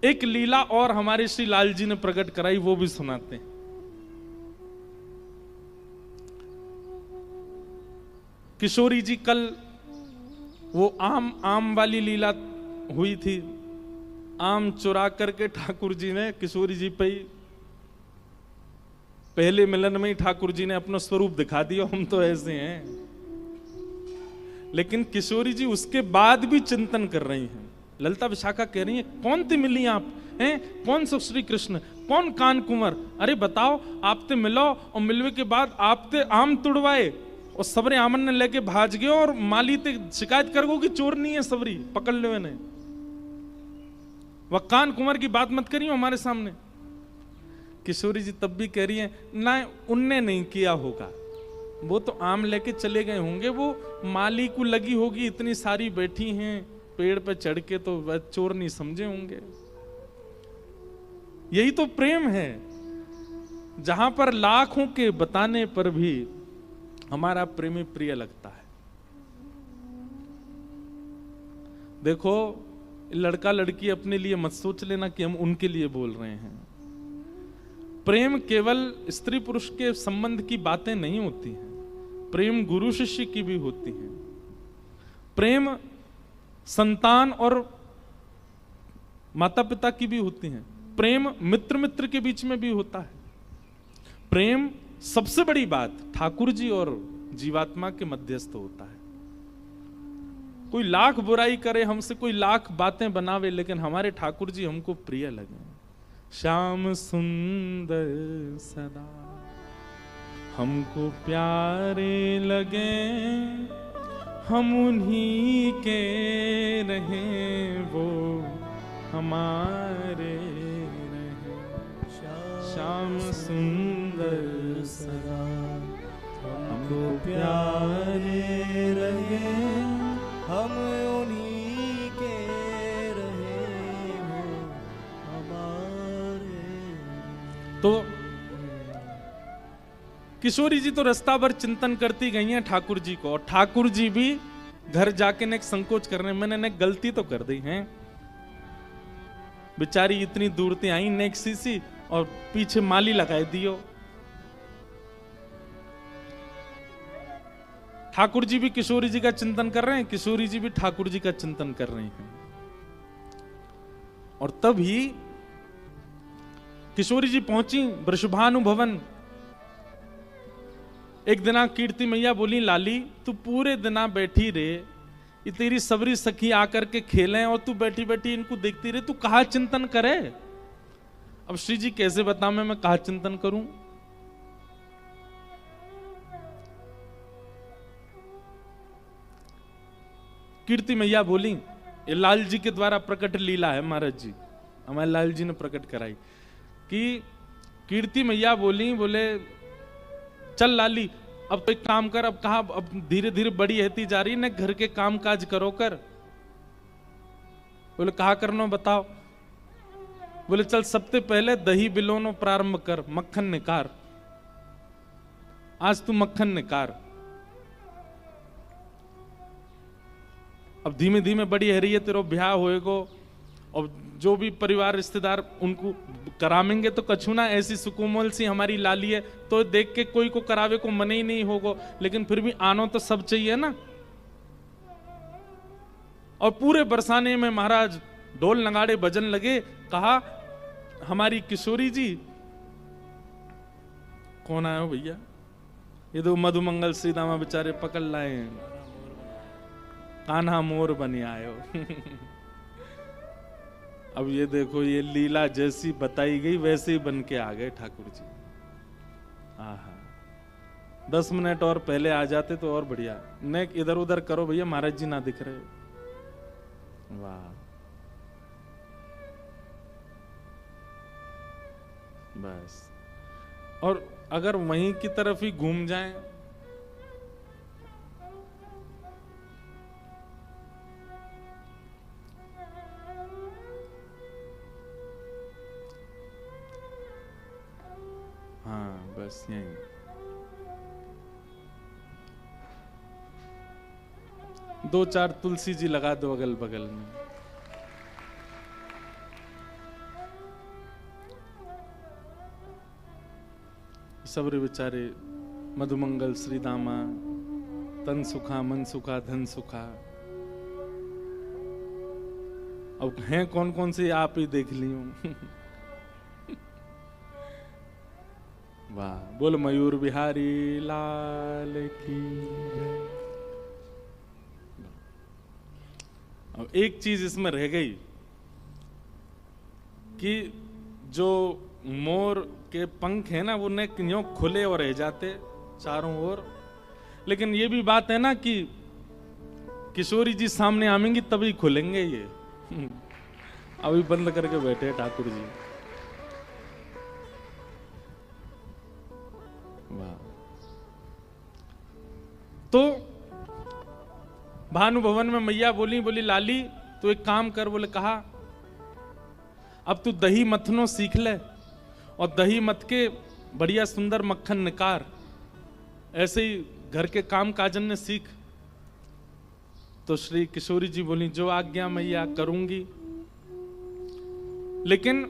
एक लीला और हमारे श्री लाल जी ने प्रकट कराई, वो भी सुनाते हैं। किशोरी जी कल वो आम वाली लीला हुई थी। आम चुरा करके ठाकुर जी ने किशोरी जी पे ही, पहले मिलन में ही ठाकुर जी ने अपना स्वरूप दिखा दिया, हम तो ऐसे हैं। लेकिन किशोरी जी उसके बाद भी चिंतन कर रही हैं। ललिता विशाखा कह रही हैं, कौन थे मिली आप हैं, कौन सो श्री कृष्ण, कौन कान कुंवर, अरे बताओ, आप ते मिलो और मिलवे के बाद आप ते आम तुड़वाए और सबरे आमन ने लेके भाज गए और माली ते शिकायत कर गो कि चोर नहीं है, सबरी पकड़ ले ने। वह कान कुंवर की बात मत करियो हमारे सामने। किशोरी जी तब भी कह रही है, ना उनने नहीं किया होगा, वो तो आम लेके चले गए होंगे, वो माली को लगी होगी, इतनी सारी बैठी हैं पेड़ पे चढ़ के, तो वह चोर नहीं समझे होंगे। यही तो प्रेम है, जहां पर लाखों के बताने पर भी हमारा प्रेमी प्रिय लगता है। देखो, लड़का लड़की अपने लिए मत सोच लेना कि हम उनके लिए बोल रहे हैं। प्रेम केवल स्त्री पुरुष के संबंध की बातें नहीं होती हैं, प्रेम गुरु शिष्य की भी होती है। प्रेम संतान और माता पिता की भी होती है। प्रेम मित्र मित्र के बीच में भी होता है। प्रेम सबसे बड़ी बात ठाकुर जी और जीवात्मा के मध्यस्थ होता है। कोई लाख बुराई करे हमसे, कोई लाख बातें बनावे, लेकिन हमारे ठाकुर जी हमको प्रिय लगे। श्याम सुंदर सदा हमको प्यारे लगे, हम उन्हीं के रहें, वो हमारे रहें। श्याम सुंदर सदा हमको प्यारे लगे, हम उन्हीं के रहे, वो हमारे। तो किशोरी जी तो रास्ता भर चिंतन करती गई हैं ठाकुर जी को, और ठाकुर जी भी घर जाके ने संकोच करने, मैंने ने गलती तो कर दी है, बेचारी इतनी दूर से आई नेक सीसी और पीछे माली लगाए दियो। ठाकुर जी भी किशोरी जी का चिंतन कर रहे हैं, किशोरी जी भी ठाकुर जी का चिंतन कर रही हैं। और तभी किशोरी जी पहुंची वृषभानु भवन। एक दिना कीर्ति मैया बोली, लाली तू पूरे दिना बैठी रे, ये तेरी सबरी सखी आकर के खेलें और तू बैठी बैठी इनको देखती रहे, तू कहाँ चिंतन करे। अब श्री जी कैसे बता मैं कहाँ चिंतन करूं। कीर्ति मैया बोली, ये लाल जी के द्वारा प्रकट लीला है महाराज जी, हमारे लाल जी ने प्रकट कराई कि कीर्ति मैया बोली, बोले चल लाली अब तो एक काम कर, अब कहा, अब धीरे धीरे बड़ी रहती जा रही ना, घर के काम काज करो कर। बोले कहा करनो बताओ। बोले चल सबसे पहले दही बिलोनो प्रारंभ कर, मक्खन निकार, आज तू मक्खन निकार। अब धीमे धीमे बड़ी है रही है, तेरो ब्याह होएगो और जो भी परिवार रिश्तेदार उनको करामेंगे तो कछु ना, ऐसी सुकोमल सी हमारी लाली है तो देख के कोई को करावे को मन ही नहीं होगा, लेकिन फिर भी आनो तो सब चाहिए ना। और पूरे बरसाने में महाराज ढोल नगाड़े भजन लगे। कहा हमारी किशोरी जी, कौन आया हो भैया, ये तो मधुमंगल सीधामा बेचारे पकड़ लाए हैं, कान्हा मोर बने आए हो। अब ये देखो, ये लीला जैसी बताई गई वैसे ही बन के आ गए ठाकुर जी। आहा, 10 मिनट और पहले आ जाते तो और बढ़िया। नेक इधर उधर करो भैया, महाराज जी ना दिख रहे। वाह, बस। और अगर वहीं की तरफ ही घूम जाएं, हाँ बस यही। दो चार तुलसी जी लगा दो अगल बगल में। सबरे बेचारे मधुमंगल श्री दामा, तन सुखा मन सुखा धन सुखा। अब हैं कौन कौन से आप ही देख ली हूं। वाह, बोल मयूर बिहारी लाल की। अब एक चीज इसमें रह गई कि जो मोर के पंख है ना, वो न क्यों खुले और रह जाते चारों ओर, लेकिन ये भी बात है ना कि किशोरी जी सामने आएंगी तभी खुलेंगे ये। अभी बंद करके बैठे ठाकुर जी। वाह। तो भानु भवन में मैया बोली लाली तू एक काम कर। बोले कहा, अब तू दही मथनो सीख ले और दही मथ के बढ़िया सुंदर मक्खन निकार, ऐसे ही घर के काम काजन ने सीख। तो श्री किशोरी जी बोली जो आज्ञा मैया करूंगी। लेकिन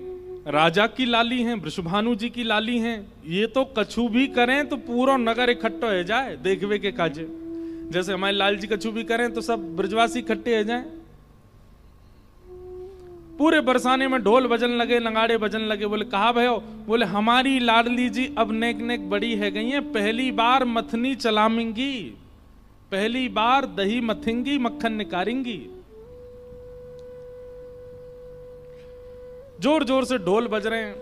राजा की लाली हैं, वृषभानु जी की लाली हैं, ये तो कछु भी करें तो पूरा नगर इकट्ठा हो जाए देखवे के काजे। जैसे हमारे लाल जी कछु भी करें तो सब ब्रजवासी इकट्ठे हो जाएं। पूरे बरसाने में ढोल बजन लगे, नगाड़े बजन लगे। बोले कहा भयो? बोले हमारी लाडली जी अब नेक नेक बड़ी है गई है, पहली बार मथनी चलामेंगी, पहली बार दही मथेंगी, मक्खन निकारेंगी। जोर जोर से ढोल बज रहे हैं।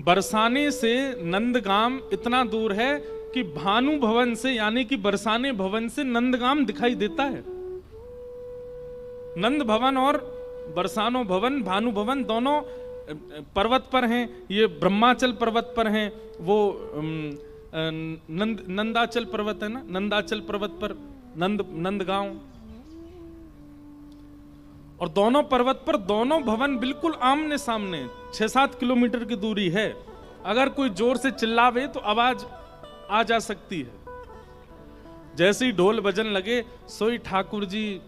बरसाने से नंदगाम इतना दूर है कि भानु भवन से, यानी कि बरसाने भवन से नंदगाम दिखाई देता है। नंद भवन और बरसानो भवन, भानु भवन दोनों पर्वत पर हैं। ये ब्रह्माचल पर्वत पर हैं, वो नंदाचल पर्वत है ना, नंदाचल पर्वत पर नंदगांव। और दोनों पर्वत पर दोनों भवन बिल्कुल आमने सामने, 6-7 किलोमीटर की दूरी है। अगर कोई जोर से चिल्लावे तो आवाज आ जा सकती है। जैसे ही ढोल बजन लगे सोई ठाकुर जी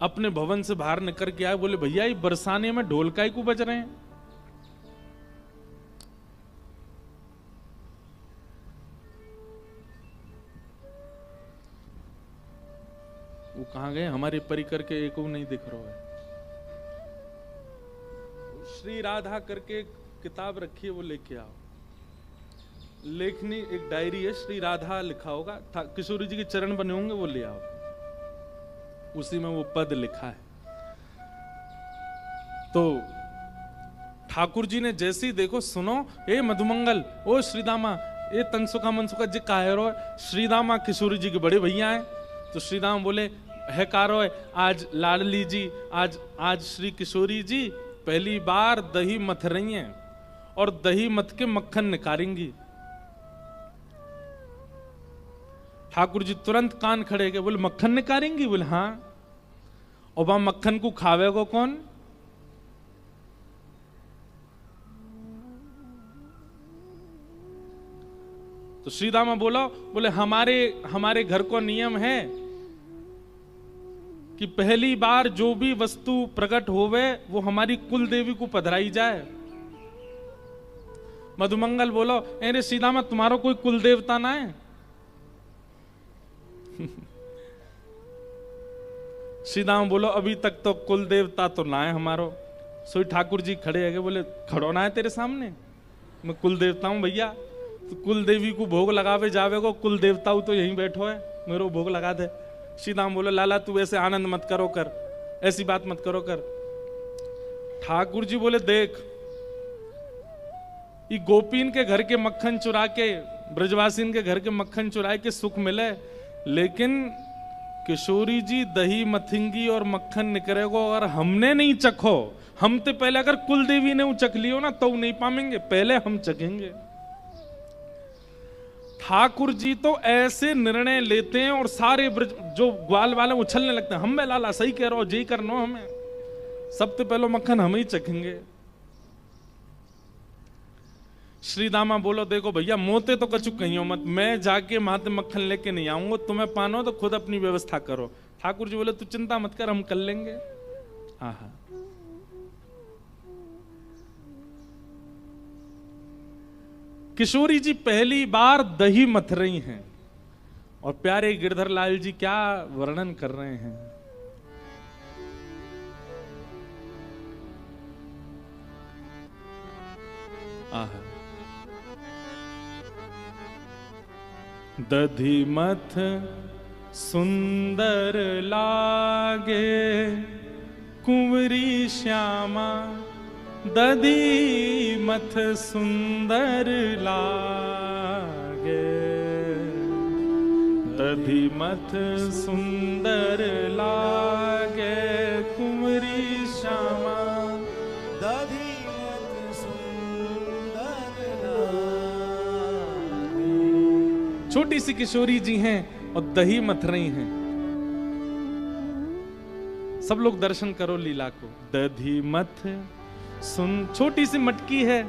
अपने भवन से बाहर निकल के आए। बोले भैया ये बरसाने में ढोल काहे को बज रहे हैं? वो कहां गए? हमारे परिकर के एक नहीं दिख रहा है। श्री राधा करके किताब रखी है, वो लेके आओ। लेखनी एक डायरी है, श्री राधा लिखा होगा, किशोरी जी के चरण बने होंगे, वो ले आओ। उसी में वो पद लिखा है। तो ठाकुर जी ने जैसे ही देखो, सुनो ए मधुमंगल, ओ श्रीदामा, ए तनसुखा मनसुखा जी काहे रो? श्रीदामा किशोरी जी के बड़े भैया हैं। तो श्रीदाम बोले है कारो है, आज लाडली जी, आज श्री किशोरी जी पहली बार दही मथ रही हैं और दही मथ के मक्खन निकारेंगी। ठाकुर जी तुरंत कान खड़े गए। बोले मक्खन निकारेंगी? बोले हाँ। और वहां मक्खन को खावेगा कौन? तो श्रीदामा बोला, बोले हमारे घर को नियम है कि पहली बार जो भी वस्तु प्रकट होवे वो हमारी कुल देवी को पधराई जाए। मधुमंगल बोलो, अरे श्रीदामा तुम्हारा कोई कुल देवता ना है? श्रीदामा बोलो अभी तक तो कुल देवता तो ना है हमारो। सोई ठाकुर जी खड़े है, बोले खड़ो ना है तेरे सामने, मैं कुल देवता हूं भैया। तो कुल देवी को भोग लगावे जावे को, कुल देवता तो यहीं बैठो है, मेरे को भोग लगा दे। श्रीदाम बोलो लाला तू ऐसे आनंद मत करो कर, ऐसी बात मत करो कर। ठाकुर जी बोले देख, ये गोपीन के घर के मक्खन चुरा के, ब्रजवासीन के घर के मक्खन चुरा के सुख मिले, लेकिन किशोरी जी दही मथिंगी और मक्खन निकलेगा और हमने नहीं चखो, हम तो पहले अगर कुल देवी ने चख लियो ना तो नहीं पाएंगे, पहले हम चखेंगे। ठाकुर जी तो ऐसे निर्णय लेते हैं और सारे जो ग्वाल वाले उछलने लगते हैं, हम में लाला सही कह रहा हो, जी करनो हमें, सबसे पहले मक्खन हम ही चखेंगे। श्रीदामा बोलो देखो भैया मोते तो कछु कहियो मत, मैं जाके माते मक्खन लेके नहीं आऊंगा, तुम्हें पानो तो खुद अपनी व्यवस्था करो। ठाकुर जी बोले तू चिंता मत कर, हम कर लेंगे। किशोरी जी पहली बार दही मथ रही हैं और प्यारे गिरधर लाल जी क्या वर्णन कर रहे हैं। आहा, दधी मथ सुंदर लागे कुंवरी श्यामा, दधी मथ सुंदर लागे, दधी मथ सुंदर लागे कुंवरी श्यामा, दधी मथ सुंदर लागे। छोटी सी किशोरी जी हैं और दही मथ रही हैं। सब लोग दर्शन करो लीला को। दधी मथ सुन, छोटी सी मटकी है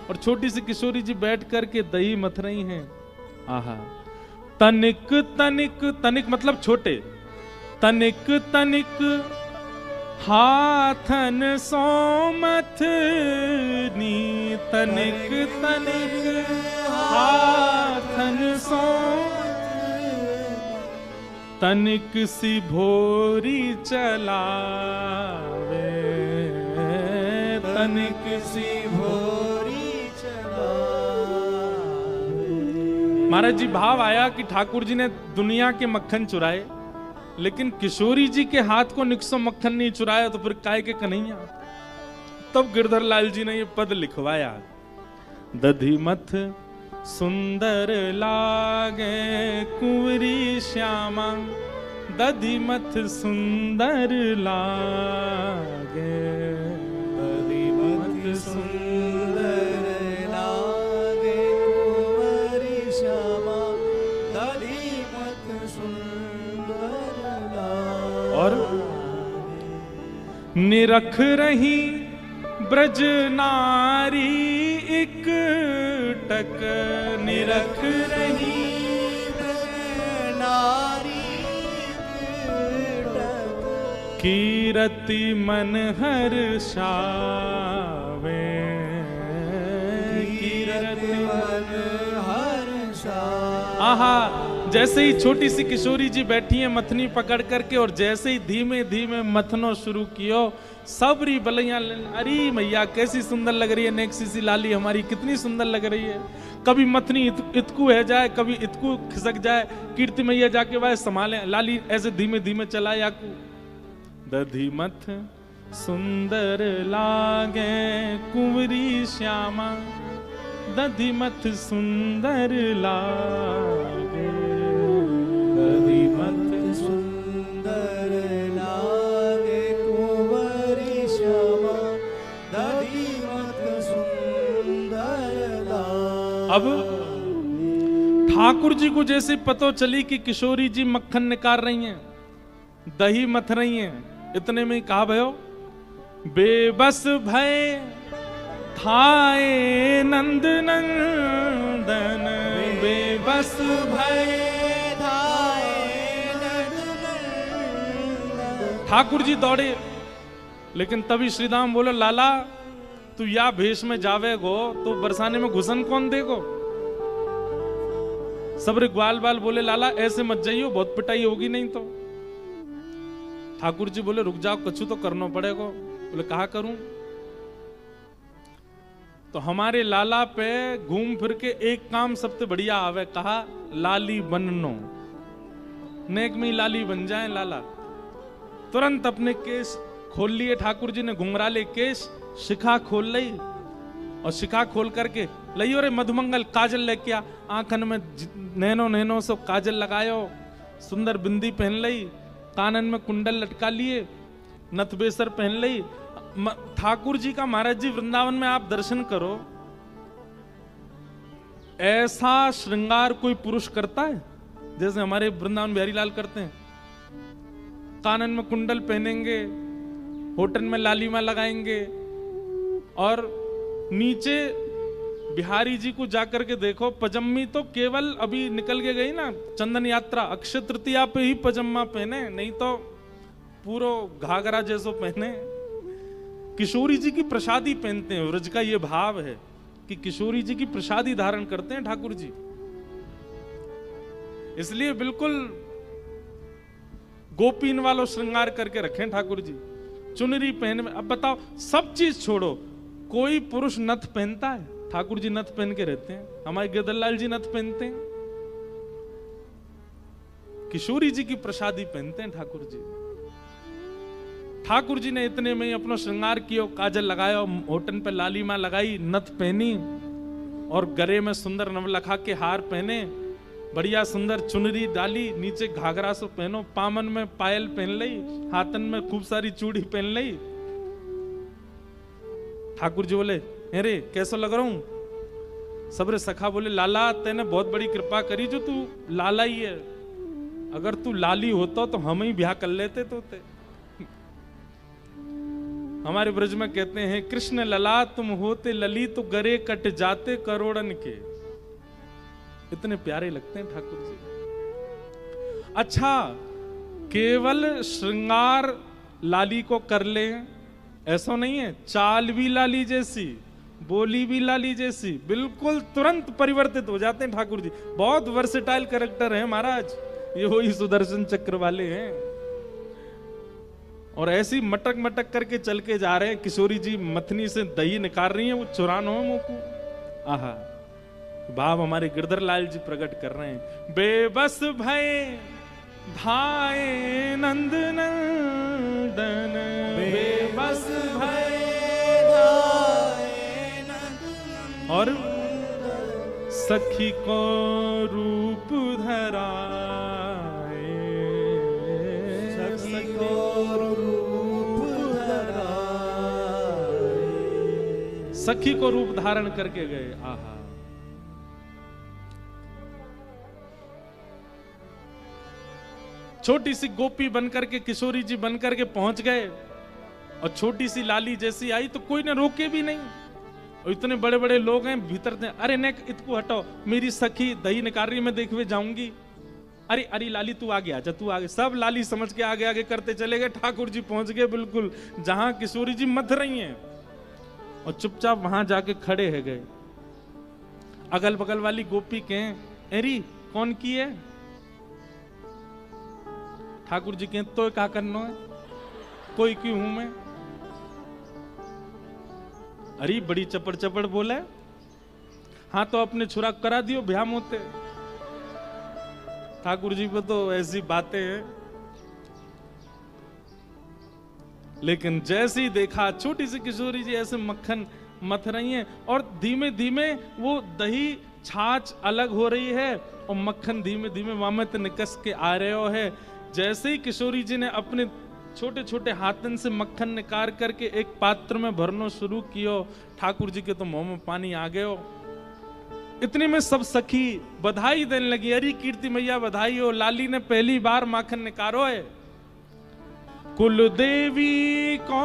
और छोटी सी किशोरी जी बैठ करके दही मथ रही हैं। आहा, तनिक तनिक, तनिक मतलब छोटे, तनिक तनिक हाथन सो मथनी, तनिक तनिक हाथन सो, तनिक सी भोरी चलावे, तनिक सी भोरी चलावे। महाराज जी भाव आया कि ठाकुर जी ने दुनिया के मक्खन चुराए, लेकिन किशोरी जी के हाथ को निक्सो मक्खन नहीं चुराया, तो फिर काय के कन्हैया। तब गिरधर लाल जी ने ये पद लिखवाया, दधी मथ सुंदर लागे कुंवरी श्यामा, दधी मथ सुंदर लागे, दधी मथ सुंदर लागे कुंवरी श्यामा, दधी मथ सुंदर लागे। और निरख रही ब्रज नारी एक टक, निरख रही नारी टक, कीरति मन हर्षावे, कीरति मन हर्षा। आहा, जैसे ही छोटी सी किशोरी जी बैठी है मथनी पकड़ करके, और जैसे ही धीमे धीमे मथनो शुरू कियो, सबरी बलैया, अरे मैया कैसी सुंदर लग रही है, नेक्सी सी लाली हमारी कितनी सुंदर लग रही है। कभी मथनी इतकू है जाए, कभी इतकू खिसक जाए, कीर्ति मैया जाके वह संभाले, लाली ऐसे धीमे धीमे चला याकू। दधी मथ सुंदर लागे कुंवरी श्यामा, दधी मथ सुंदर लागे, दधी मथ सुंदर लागे कुंवरी श्यामा, दधी मथ सुंदर लागे। अब ठाकुर जी को जैसे पतो चली कि किशोरी जी मक्खन निकाल रही हैं, दही मथ रही हैं, इतने में कहा भयो, बेबस भय थाए नंद नंदन, बेबस भय थाए नंद नंदन। ठाकुर जी दौड़े, लेकिन तभी श्रीदाम बोले, लाला तू या भेष में जावेगो तो बरसाने में घुसन कौन देगो। सबरे ग्वाल बाल बोले, लाला ऐसे मत जाइयो, बहुत पिटाई होगी नहीं तो। ठाकुर जी बोले, रुक जाओ, कछु तो करना पड़ेगा। बोले, कहा करूं? तो हमारे लाला पे घूम फिर के एक काम सबसे बढ़िया आवे, कहा लाली बननो, नेक में लाली बन जाए लाला। तुरंत अपने केस खोल लिए ठाकुर जी ने, घुंघराले केस, शिखा खोल ली, और शिखा खोल करके लइयो रे मधुमंगल काजल लेके आ, आंखन में नैनो नैनो सो काजल लगायो, सुंदर बिंदी पहन लई, कानन में कुंडल लटका लिए, नथबेसर पहन लई। ठाकुर जी का महाराज जी वृंदावन में आप दर्शन करो, ऐसा श्रृंगार कोई पुरुष करता है जैसे हमारे वृंदावन बिहारी लाल करते हैं। कानन में कुंडल पहनेंगे, होठन में लालिमा लगाएंगे, और नीचे बिहारी जी को जाकर के देखो, पजम्मी तो केवल अभी निकल के गई ना चंदन यात्रा, अक्षय तृतीया पे ही पजम्मा पहने, नहीं तो पूरो घाघरा जैसो पहने। किशोरी जी की प्रसादी पहनते हैं, व्रज का ये भाव है कि किशोरी जी की प्रसादी धारण करते हैं ठाकुर जी। इसलिए बिल्कुल गोपीन वालों श्रृंगार करके रखें ठाकुर जी, चुनरी पहन में। अब बताओ, सब चीज छोड़ो, कोई पुरुष नथ पहनता है? ठाकुर जी नथ पहन के रहते हैं, हमारे गिरधरलाल जी नथ पहनते हैं, किशोरी जी की प्रसादी पहनते हैं ठाकुर जी। ठाकुर जी ने इतने में ही अपना श्रृंगार किया, काजल लगाया, होठन पे लालिमा लगाई, नथ पहनी और गले में सुंदर नवलखा के हार पहने, बढ़िया सुंदर चुनरी डाली, नीचे घाघरा सो पहनो, पामन में पायल पहन ली, हाथन में खूब सारी चूड़ी पहन ली। ठाकुर जी बोले, अरे कैसा लग रहा हूं? सबरे सखा बोले, लाला तेने बहुत बड़ी कृपा करी जो तू लाला ही है, अगर तू लाली होता तो हम ही ब्याह कर लेते तो ते। हमारे ब्रज में कहते हैं, कृष्ण लला तुम होते लली तो गरे कट जाते करोड़न के। इतने प्यारे लगते हैं ठाकुर जी। अच्छा, केवल श्रृंगार लाली को कर ले ऐसा नहीं है, चाल भी लाली जैसी, बोली भी लाली जैसी, बिल्कुल तुरंत परिवर्तित हो जाते हैं ठाकुर जी। बहुत वर्सेटाइल कैरेक्टर है महाराज, ये वही सुदर्शन चक्र वाले हैं। और ऐसी मटक मटक करके चल के जा रहे हैं, किशोरी जी मथनी से दही निकाल रही हैं, वो चुरानो है मुंह को। आहा, भाव हमारे गिरधरलाल जी प्रकट कर रहे हैं। बेबस भय धाये नंद नंदन, बेबस भय धाये नंद, और सखी को रूप धराए, सखी को रूप धराए, सखी को रूप धारण करके गए। आहा, छोटी सी गोपी बनकर के किशोरी जी बनकर के पहुंच गए, और छोटी सी लाली जैसी आई तो कोई ने रोके भी नहीं। और इतने बड़े बड़े लोग हैं भीतर से, अरे नेक इतको हटाओ, मेरी सखी दही निकाल रही, मैं देखवे जाऊंगी। अरे अरे लाली तू आगे आजा, तू आगे। सब लाली समझ के आगे आगे करते चले गए। ठाकुर जी पहुंच गए बिल्कुल जहां किशोरी जी मथ रही हैं, और चुपचाप वहां जाके खड़े है गए। अगल बगल वाली गोपी के, अरे कौन की है? ठाकुर जी के, तो क्या करना है, कोई क्यों हूं मैं? अरे बड़ी चपड़ चपड़ बोले, हाँ तो अपने छुरा करा दियो ब्याह मोते। ठाकुर जी को तो ऐसी बातें हैं। लेकिन जैसे ही देखा छोटी सी किशोरी जी ऐसे मक्खन मथ रही हैं, और धीमे धीमे वो दही छाछ अलग हो रही है, और मक्खन धीमे धीमे वामत निकस के आ रहे है। जैसे ही किशोरी जी ने अपने छोटे छोटे हाथन से मक्खन निकाल करके एक पात्र में भरना शुरू कियो, ठाकुर जी के तो मुंह में पानी आ गयो। इतने में सब सखी बधाई देने लगी, अरे कीर्ति मैया बधाई हो, लाली ने पहली बार माखन निकालो है। कुल देवी को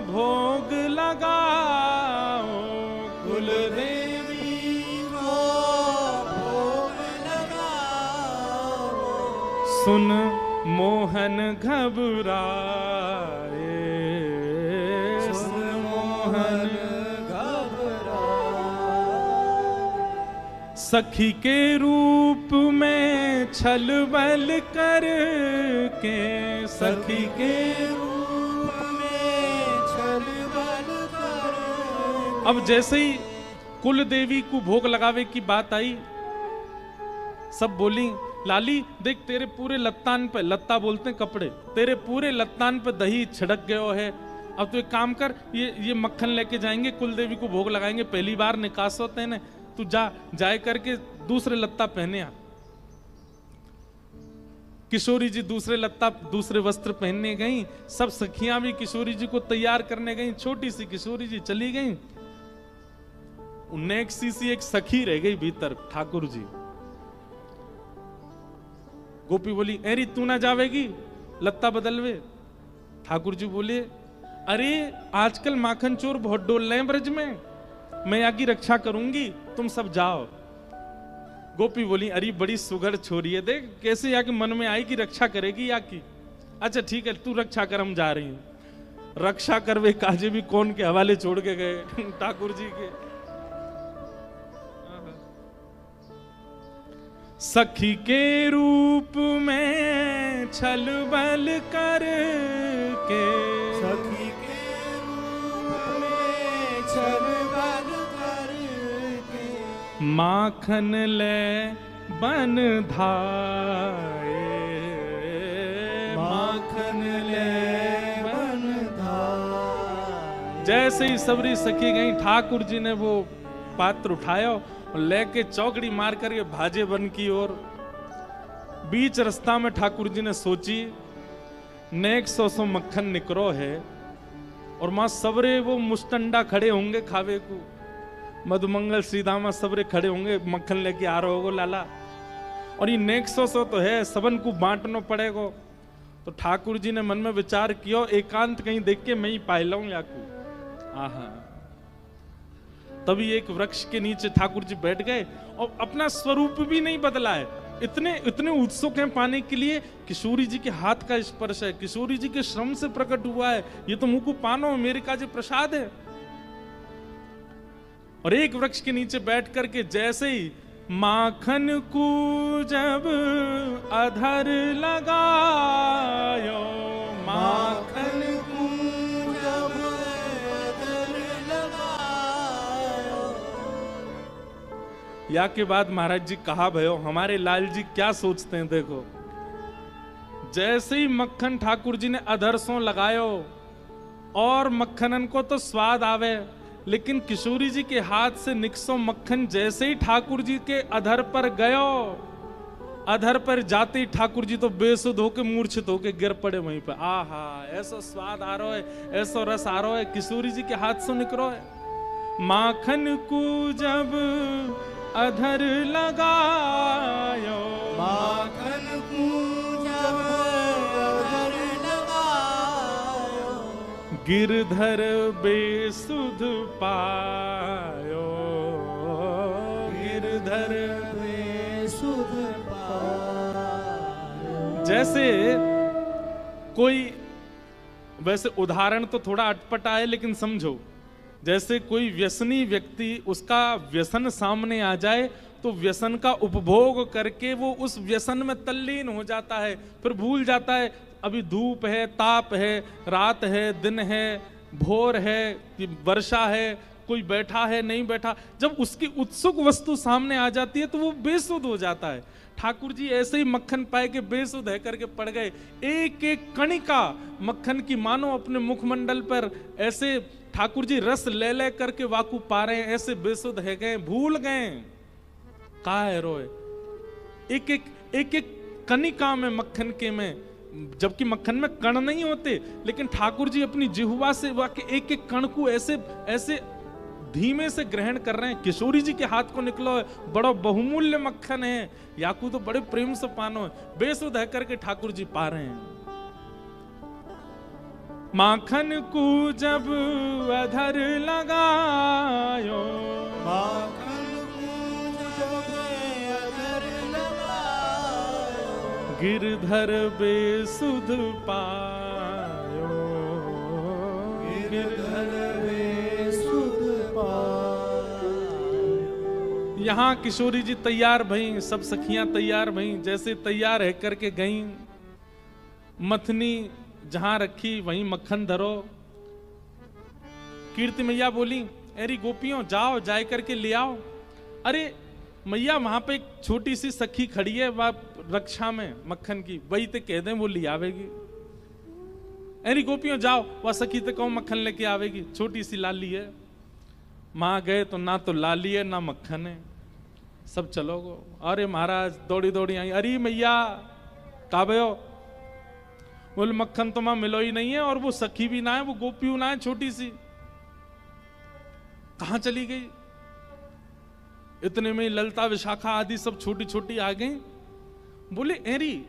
भोग लगाओ, कुल देवी को भोग लगाओ, सुन मोहन घबराए, सुन मोहन सखी के रूप में छल बल करके, सखी के रूप में छल बल करके। अब जैसे ही कुल देवी को भोग लगावे की बात आई, सब बोली, लाली देख तेरे पूरे लत्तान पे, लत्ता बोलते हैं कपड़े, तेरे पूरे लत्तान पे दही छिड़क गयो है। अब तो एक काम कर, ये मक्खन लेके जाएंगे, कुल देवी को भोग लगाएंगे, पहली बार निकास होते हैं ना, तू जाए करके दूसरे लत्ता पहने आ। किशोरी जी दूसरे लत्ता दूसरे वस्त्र पहनने गई, सब सखियां भी किशोरी जी को तैयार करने गई। छोटी सी किशोरी जी चली गई, नेक सी एक सखी रह गई भीतर, ठाकुर जी। गोपी बोली, अरे तू ना जावेगी लत्ता बदलवे? ठाकुर जी बोले, अरे आजकल माखन चोर बहुत डोल रहे हैं ब्रज में, मैं यहाँ की रक्षा करूंगी, तुम सब जाओ। गोपी बोली, अरे बड़ी सुघड़ छोरी है, देख कैसे यहाँ के मन में आई कि रक्षा करेगी यहाँ की। अच्छा ठीक है, तू रक्षा कर, हम जा रही हूँ। रक्षा करवे काजे भी कौन के हवाले छोड़ के गए? ठाकुर जी के। सखी के रूप में छल बल करके, सखी के रूप में छल बल करके, माखन ले बन धाए, माखन ले बन धाए। जैसे ही सबरी सखी गई, ठाकुर जी ने वो पात्र उठाया और लेके चौकड़ी मार करके भाजे बन की ओर। बीच रास्ता में ठाकुर जी ने सोची नेक सौ मक्खन निकरो है, और मां सबरे वो मुस्टंडा खड़े होंगे खावे को, मधुमंगल श्रीदामा सबरे खड़े होंगे, मक्खन लेके आ रहे होगो लाला, और ये नेक सौ तो है, सबन को बांटना पड़ेगा। तो ठाकुर जी ने मन में विचार किया, एकांत कहीं देख के मैं ही पाए लाऊं याकू। आहा, तभी एक वृक्ष के नीचे ठाकुर जी बैठ गए और अपना स्वरूप भी नहीं बदला है, इतने उत्सुक हैं पाने के लिए। किशोरी जी के हाथ का स्पर्श है, किशोरी जी के श्रम से प्रकट हुआ है, ये तो मुंह को पानो मेरे का जो प्रसाद है। और एक वृक्ष के नीचे बैठ करके जैसे ही माखन को जब अधर लगायो, माखन को जब अधर लगायो। या के बाद महाराज जी कहा भयो, हमारे लाल जी क्या सोचते हैं देखो। जैसे ही मक्खन ठाकुर जी ने अधर सो लगायो, और मक्खनन को तो स्वाद आवे, लेकिन किशोरी जी के हाथ से निकसो मक्खन जैसे ही ठाकुर जी के अधर पर गयो, अधर पर जाते ही ठाकुर जी तो बेसुध होके मूर्छित होके गिर पड़े वहीं पे। आहा, ऐसा स्वाद आ रहा है, ऐसा रस आ रहा है, किशोरी जी के हाथ से निकलो है। माखन को जब अधर लगायो, माखन को जब अधर लगायो, गिरधर बेसुध पायो, गिरधर बेसुध पायो। जैसे कोई, वैसे उदाहरण तो थोड़ा अटपटा है लेकिन समझो, जैसे कोई व्यसनी व्यक्ति, उसका व्यसन सामने आ जाए तो व्यसन का उपभोग करके वो उस व्यसन में तल्लीन हो जाता है, फिर भूल जाता है अभी धूप है, ताप है, रात है, दिन है, भोर है कि वर्षा है, कोई बैठा है नहीं बैठा। जब उसकी उत्सुक वस्तु सामने आ जाती है तो वो बेसुध हो जाता है। ठाकुर जी ऐसे ही मक्खन पाए के बेसुध है करके पड़ गए। एक एक कणिका मक्खन की मानो अपने मुखमंडल पर ऐसे ठाकुर जी रस ले ले करके वाकू पा रहे हैं, ऐसे बेसुध है गए, भूल गए कहा है रोए। एक एक कणिका में मक्खन के में, जबकि मक्खन में कण नहीं होते, लेकिन ठाकुर जी अपनी जिह्वा से वाके एक एक कण को ऐसे ऐसे धीमे से ग्रहण कर रहे हैं। किशोरी जी के हाथ को निकलो है, बड़ा बहुमूल्य मक्खन है, याकू तो बड़े प्रेम से पानो है, बेसुध है करके ठाकुर जी पा रहे हैं। माखन को जब अधर लगायो, माखन को जब अधर लगायो, गिरधर बेसुध पायो, गिरधर बेसुध पायो। यहाँ किशोरी जी तैयार भई, सब सखियां तैयार भई, जैसे तैयार है करके गई, मथनी जहां रखी वहीं मक्खन धरो। कीर्ति मैया बोली, अरे गोपियों जाओ, जाए करके ले आओ। अरे मैया वहां पे एक छोटी सी सखी खड़ी है वह रक्षा में मक्खन की, वही ते कह दें वो ले आवेगी। अरे गोपियों जाओ, वह सखी ते कहो मक्खन लेके आवेगी, छोटी सी लाली है। मां गए तो ना तो लाली है ना मक्खन है, सब चलोगो। अरे महाराज दौड़ी दौड़ी आई, अरे मैया काबयो, बोले मक्खन तो मां मिलो ही नहीं है, और वो सखी भी ना है, वो गोपी ना है, छोटी सी, कहां चली गई। इतने में ललता विशाखा आदि सब छोटी छोटी आ गई। बोले एरी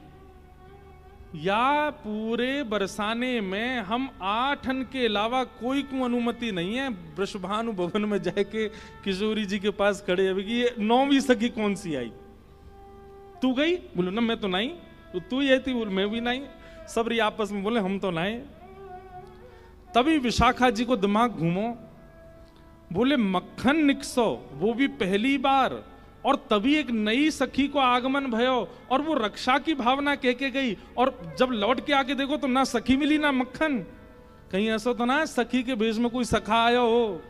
या पूरे बरसाने में हम 8 के अलावा कोई को अनुमति नहीं है वृषभानु भवन में जाके किशोरी जी के पास खड़े। अभी ये 9वीं सखी कौन सी आई, तू गई? बोलो ना मैं तो नहीं, तो तू ही आई थी? बोल मैं भी नहीं। सब री आपस में बोले हम तो नहीं। तभी विशाखा जी को दिमाग घूमो, बोले मक्खन निकसो, वो भी पहली बार और तभी एक नई सखी को आगमन भयो और वो रक्षा की भावना कह के गई, और जब लौट के आके देखो तो ना सखी मिली ना मक्खन। कहीं ऐसा तो ना है सखी के भेष में कोई सखा आया हो।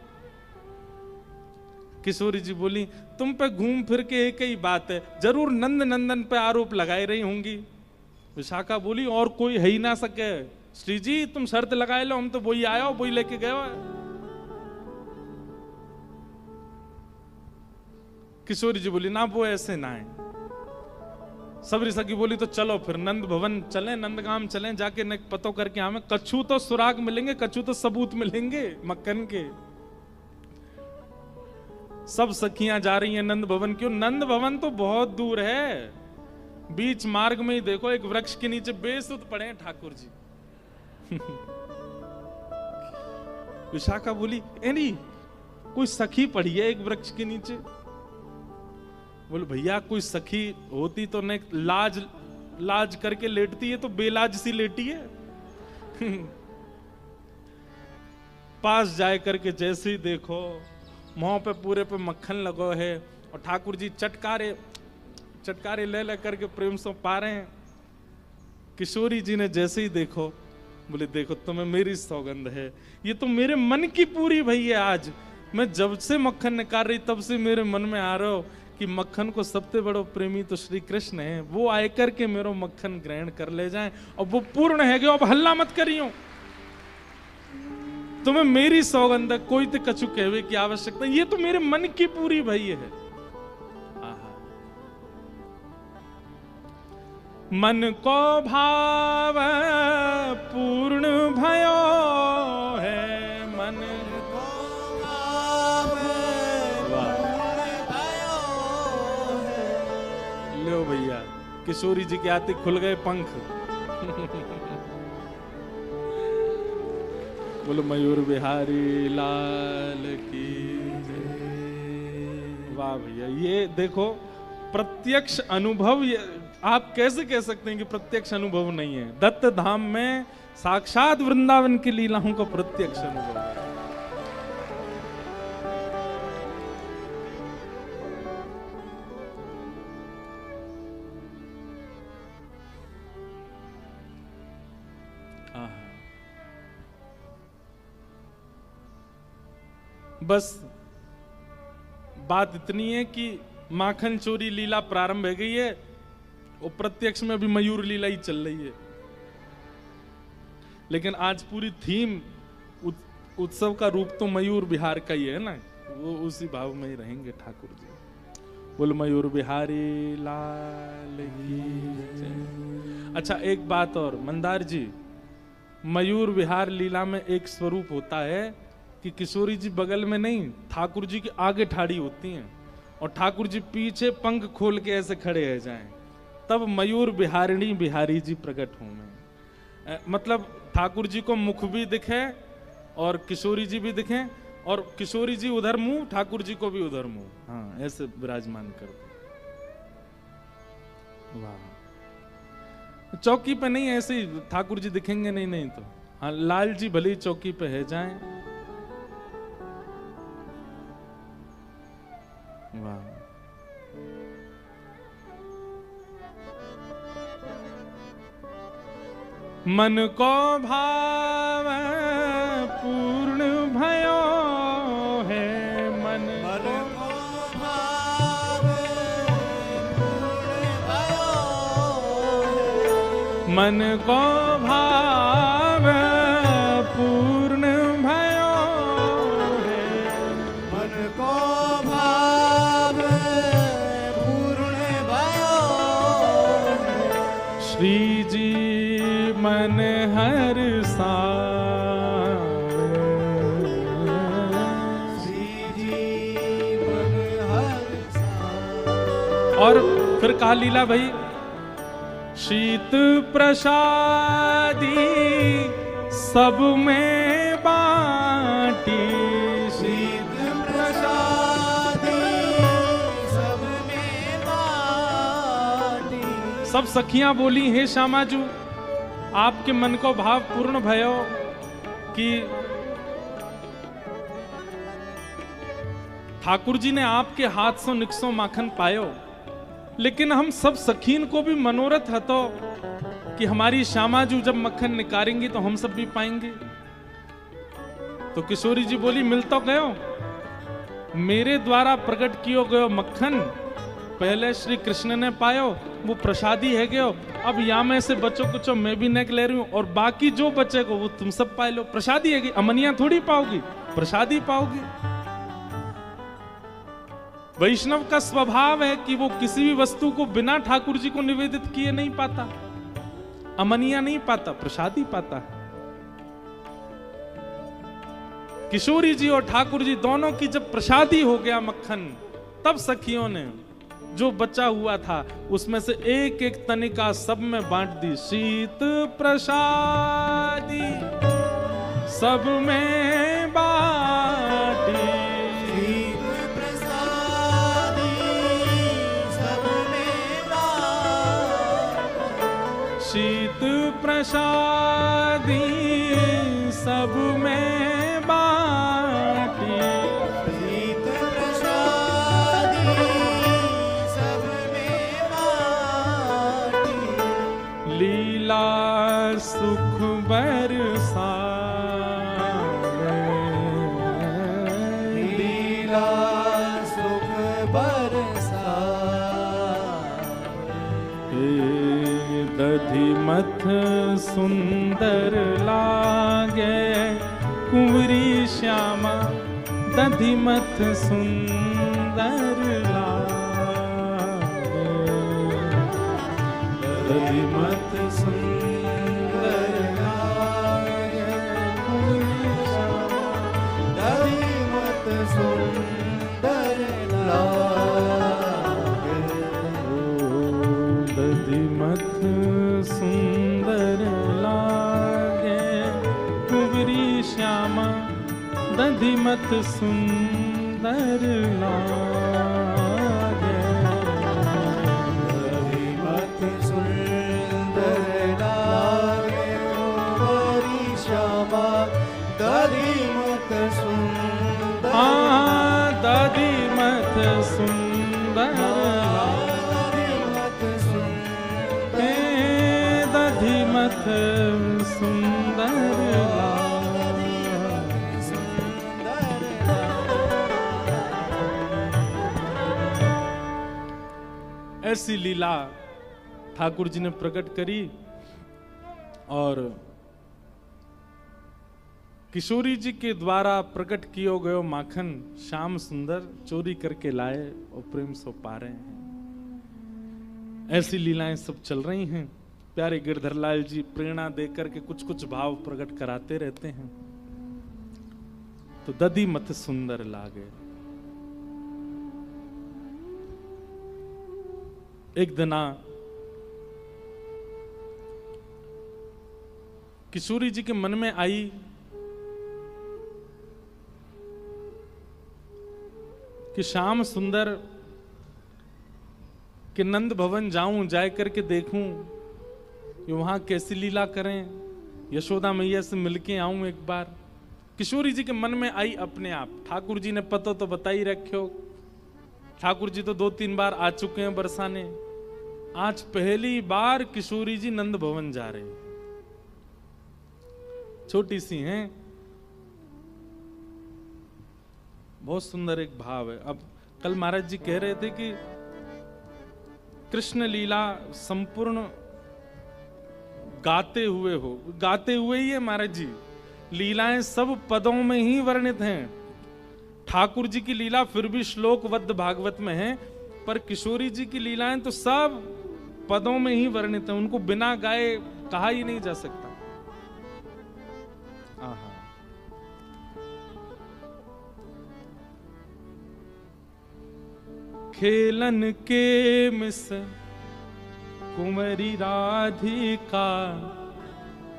किशोरी जी बोली तुम पे घूम फिर के एक ही बात है, जरूर नंद नंदन पे आरोप लगाई रही होंगी। विशाखा बोली और कोई है ही ना सके, श्री जी तुम शर्त लगाए लो, हम तो वही आया हो वही लेके गए हो। किशोरी जी बोली ना वो ऐसे ना है। सबरी सखी बोली तो चलो फिर नंद भवन चलें, नंदगाम चलें, जाके न पतो करके हमें कच्छू तो सुराग मिलेंगे, कच्छू तो सबूत मिलेंगे मक्खन के। सब सखियां जा रही हैं नंद भवन। क्यों? नंद भवन तो बहुत दूर है, बीच मार्ग में ही देखो एक वृक्ष के नीचे बेसुध पड़े हैं ठाकुर जी। विशाखा बोली एनी कोई सखी पड़ी है एक वृक्ष के नीचे? बोले भैया कोई सखी होती तो ने लाज लाज करके लेटती है, तो बेलाज सी लेटी है। पास जाए करके जैसे ही देखो मुंह पे पूरे पे मक्खन लगो है, और ठाकुर जी चटकारे ले ले करके प्रेम से पा रहे हैं। किशोरी जी ने जैसे ही देखो बोले देखो तुम्हें मेरी सौगंध है, ये तो मेरे मन की पूरी भई है। आज मैं जब से मक्खन निकाल रही तब से मेरे मन में आ रहा हो कि मक्खन को सबसे बड़ो प्रेमी तो श्री कृष्ण है, वो आकर के मेरो मक्खन ग्रहण कर ले जाएं, और वो पूर्ण है। अब हल्ला मत करियो, तुम्हें मेरी सौगंध है, कोई तो कछु कहवे की आवश्यकता, ये तो मेरे मन की पूरी भई है। मन को भाव पूर्ण भयो है, मन को भाव पूर्ण भयो है। लो भैया किशोरी जी के आते खुल गए पंख। बोलो मयूर बिहारी लाल की जय। वाह भैया, ये देखो प्रत्यक्ष अनुभव। आप कैसे कह सकते हैं कि प्रत्यक्ष अनुभव नहीं है? दत्त धाम में साक्षात वृंदावन की लीलाओं का प्रत्यक्ष अनुभव है। बस बात इतनी है कि माखन चोरी लीला प्रारंभ हो गई है, और प्रत्यक्ष में भी मयूर लीला ही चल रही है। लेकिन आज पूरी थीम उत्सव का रूप तो मयूर बिहार का ही है ना, वो उसी भाव में ही रहेंगे ठाकुर जी। बोल मयूर बिहारी लाल की जय। अच्छा एक बात और मंदार जी, मयूर विहार लीला में एक स्वरूप होता है कि किशोरी जी बगल में नहीं, ठाकुर जी के आगे ठाड़ी होती हैं, और ठाकुर जी पीछे पंख खोल के ऐसे खड़े रह जाएं, तब मयूर बिहारिणी बिहारी जी प्रकट होंगे। मतलब ठाकुर जी को मुख भी दिखे और किशोरी जी भी दिखें, और किशोरी जी उधर मुंह, ठाकुर जी को भी उधर मुंह, हाँ ऐसे विराजमान कर दो। वाह, चौकी पे नहीं ऐसे ही ठाकुर जी दिखेंगे नहीं तो हाँ, लाल जी भले ही चौकी पे है जाएं। वाह, मन को भाव पूर्ण भयो है, मन को भाव पूर्ण भयो है, मन को भाव पूर्ण भयो है, मन को भाव पूर्ण भयो है। श्री जी मन हर सा, श्री जी मन हर सा। और फिर कहा लीला भाई, शीत प्रसादी सब में बाटी, शीत प्रसादी सब में बाटी। सब सखियां बोली हे श्यामाजू आपके मन को भाव पूर्ण भयो ठाकुर जी ने आपके हाथ से निकसो माखन पायो, लेकिन हम सब सखीन को भी मनोरथ हतो कि हमारी श्यामा जी जब मक्खन निकालेंगी तो हम सब भी पाएंगे। तो किशोरी जी बोली मिल तो गयो, मेरे द्वारा प्रकट कियो गयो मक्खन पहले श्री कृष्ण ने पायो, वो प्रसादी है गयो। अब यहाँ में से बच्चों कुछ मैं भी नेक ले रही हूँ और बाकी जो बचेगा वो तुम सब पाए लो। प्रसादी है गई, अमनिया थोड़ी पाओगी, प्रसादी पाओगी। वैष्णव का स्वभाव है कि वो किसी भी वस्तु को बिना ठाकुर जी को निवेदित किए नहीं पाता, अमनिया नहीं पाता, प्रसादी पाता है। किशोरी जी और ठाकुर जी दोनों की जब प्रसादी हो गया मक्खन, तब सखियों ने जो बचा हुआ था उसमें से एक एक तनिका सब में बांट दी। शीत प्रसादी सब में बांटी, शीत प्रसादी सब में बांटी, शीत प्रसादी सब में बांटी, शीत प्रसादी सब में बांटी, लीला सुख बरसा, लीला सुख बरसा, दधिमथ सुंदर लागे कुंवरी श्यामा, दधिमथ सुंदर लागे, दधिमथ सुंदर लागे कुंवरी श्यामा, दधिमथ सुंदर लागे, दधिमथ सुंदर लागे कुंवरी श्यामा, दधिमथ सुंदर लागे, दधिमथ सुंदर लागे कुंवरी श्यामा, दधिमथ सुंदर, दधिमथ सुंदर दधिमथ सुंदर, दधिमथ सुंदर ऐसी लीला ठाकुर जी ने प्रकट करी। और किशोरी जी के द्वारा प्रकट कियो गयो माखन श्याम सुंदर चोरी करके लाए और प्रेम सो पा रहे हैं। ऐसी लीलाएं सब चल रही हैं। प्यारे गिरधर लाल जी प्रेरणा देकर के कुछ कुछ भाव प्रकट कराते रहते हैं। तो दधी मत सुंदर लागे। एक दिना किशोरी जी के मन में आई कि श्याम सुंदर के नंद भवन जाऊं, जाए करके देखूं कि वहां कैसी लीला करें, यशोदा मैया से मिलके आऊं एक बार। किशोरी जी के मन में आई अपने आप। ठाकुर जी ने पता तो बता ही रखे, ठाकुर जी तो 2-3 बार आ चुके हैं बरसाने। आज पहली बार किशोरी जी नंद भवन जा रहे हैं। छोटी सी हैं, बहुत सुंदर एक भाव है। अब कल महाराज जी कह रहे थे कि कृष्ण लीला संपूर्ण गाते हुए हो, गाते हुए ही है महाराज जी। लीलाएं सब पदों में ही वर्णित हैं। ठाकुर जी की लीला फिर भी श्लोकबद्ध भागवत में है, पर किशोरी जी की लीलाएं तो सब पदों में ही वर्णित हैं। उनको बिना गाए कहा ही नहीं जा सकता। आहा। खेलन के मिस कुंवरी राधिका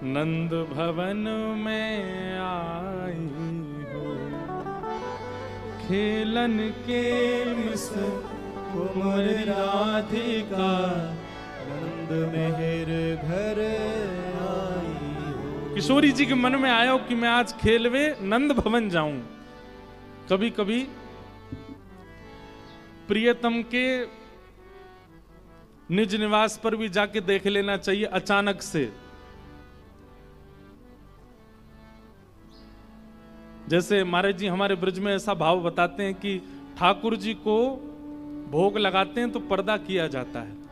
नंद भवन में आई हो। खेलन के मिस कुंवरी राधिका नंद मेहर घर आई हो। किशोरी जी के मन में आयो कि मैं आज खेलवे नंद भवन जाऊं। कभी कभी प्रियतम के निज निवास पर भी जाके देख लेना चाहिए अचानक से। जैसे महाराज जी हमारे ब्रज में ऐसा भाव बताते हैं कि ठाकुर जी को भोग लगाते हैं तो पर्दा किया जाता है।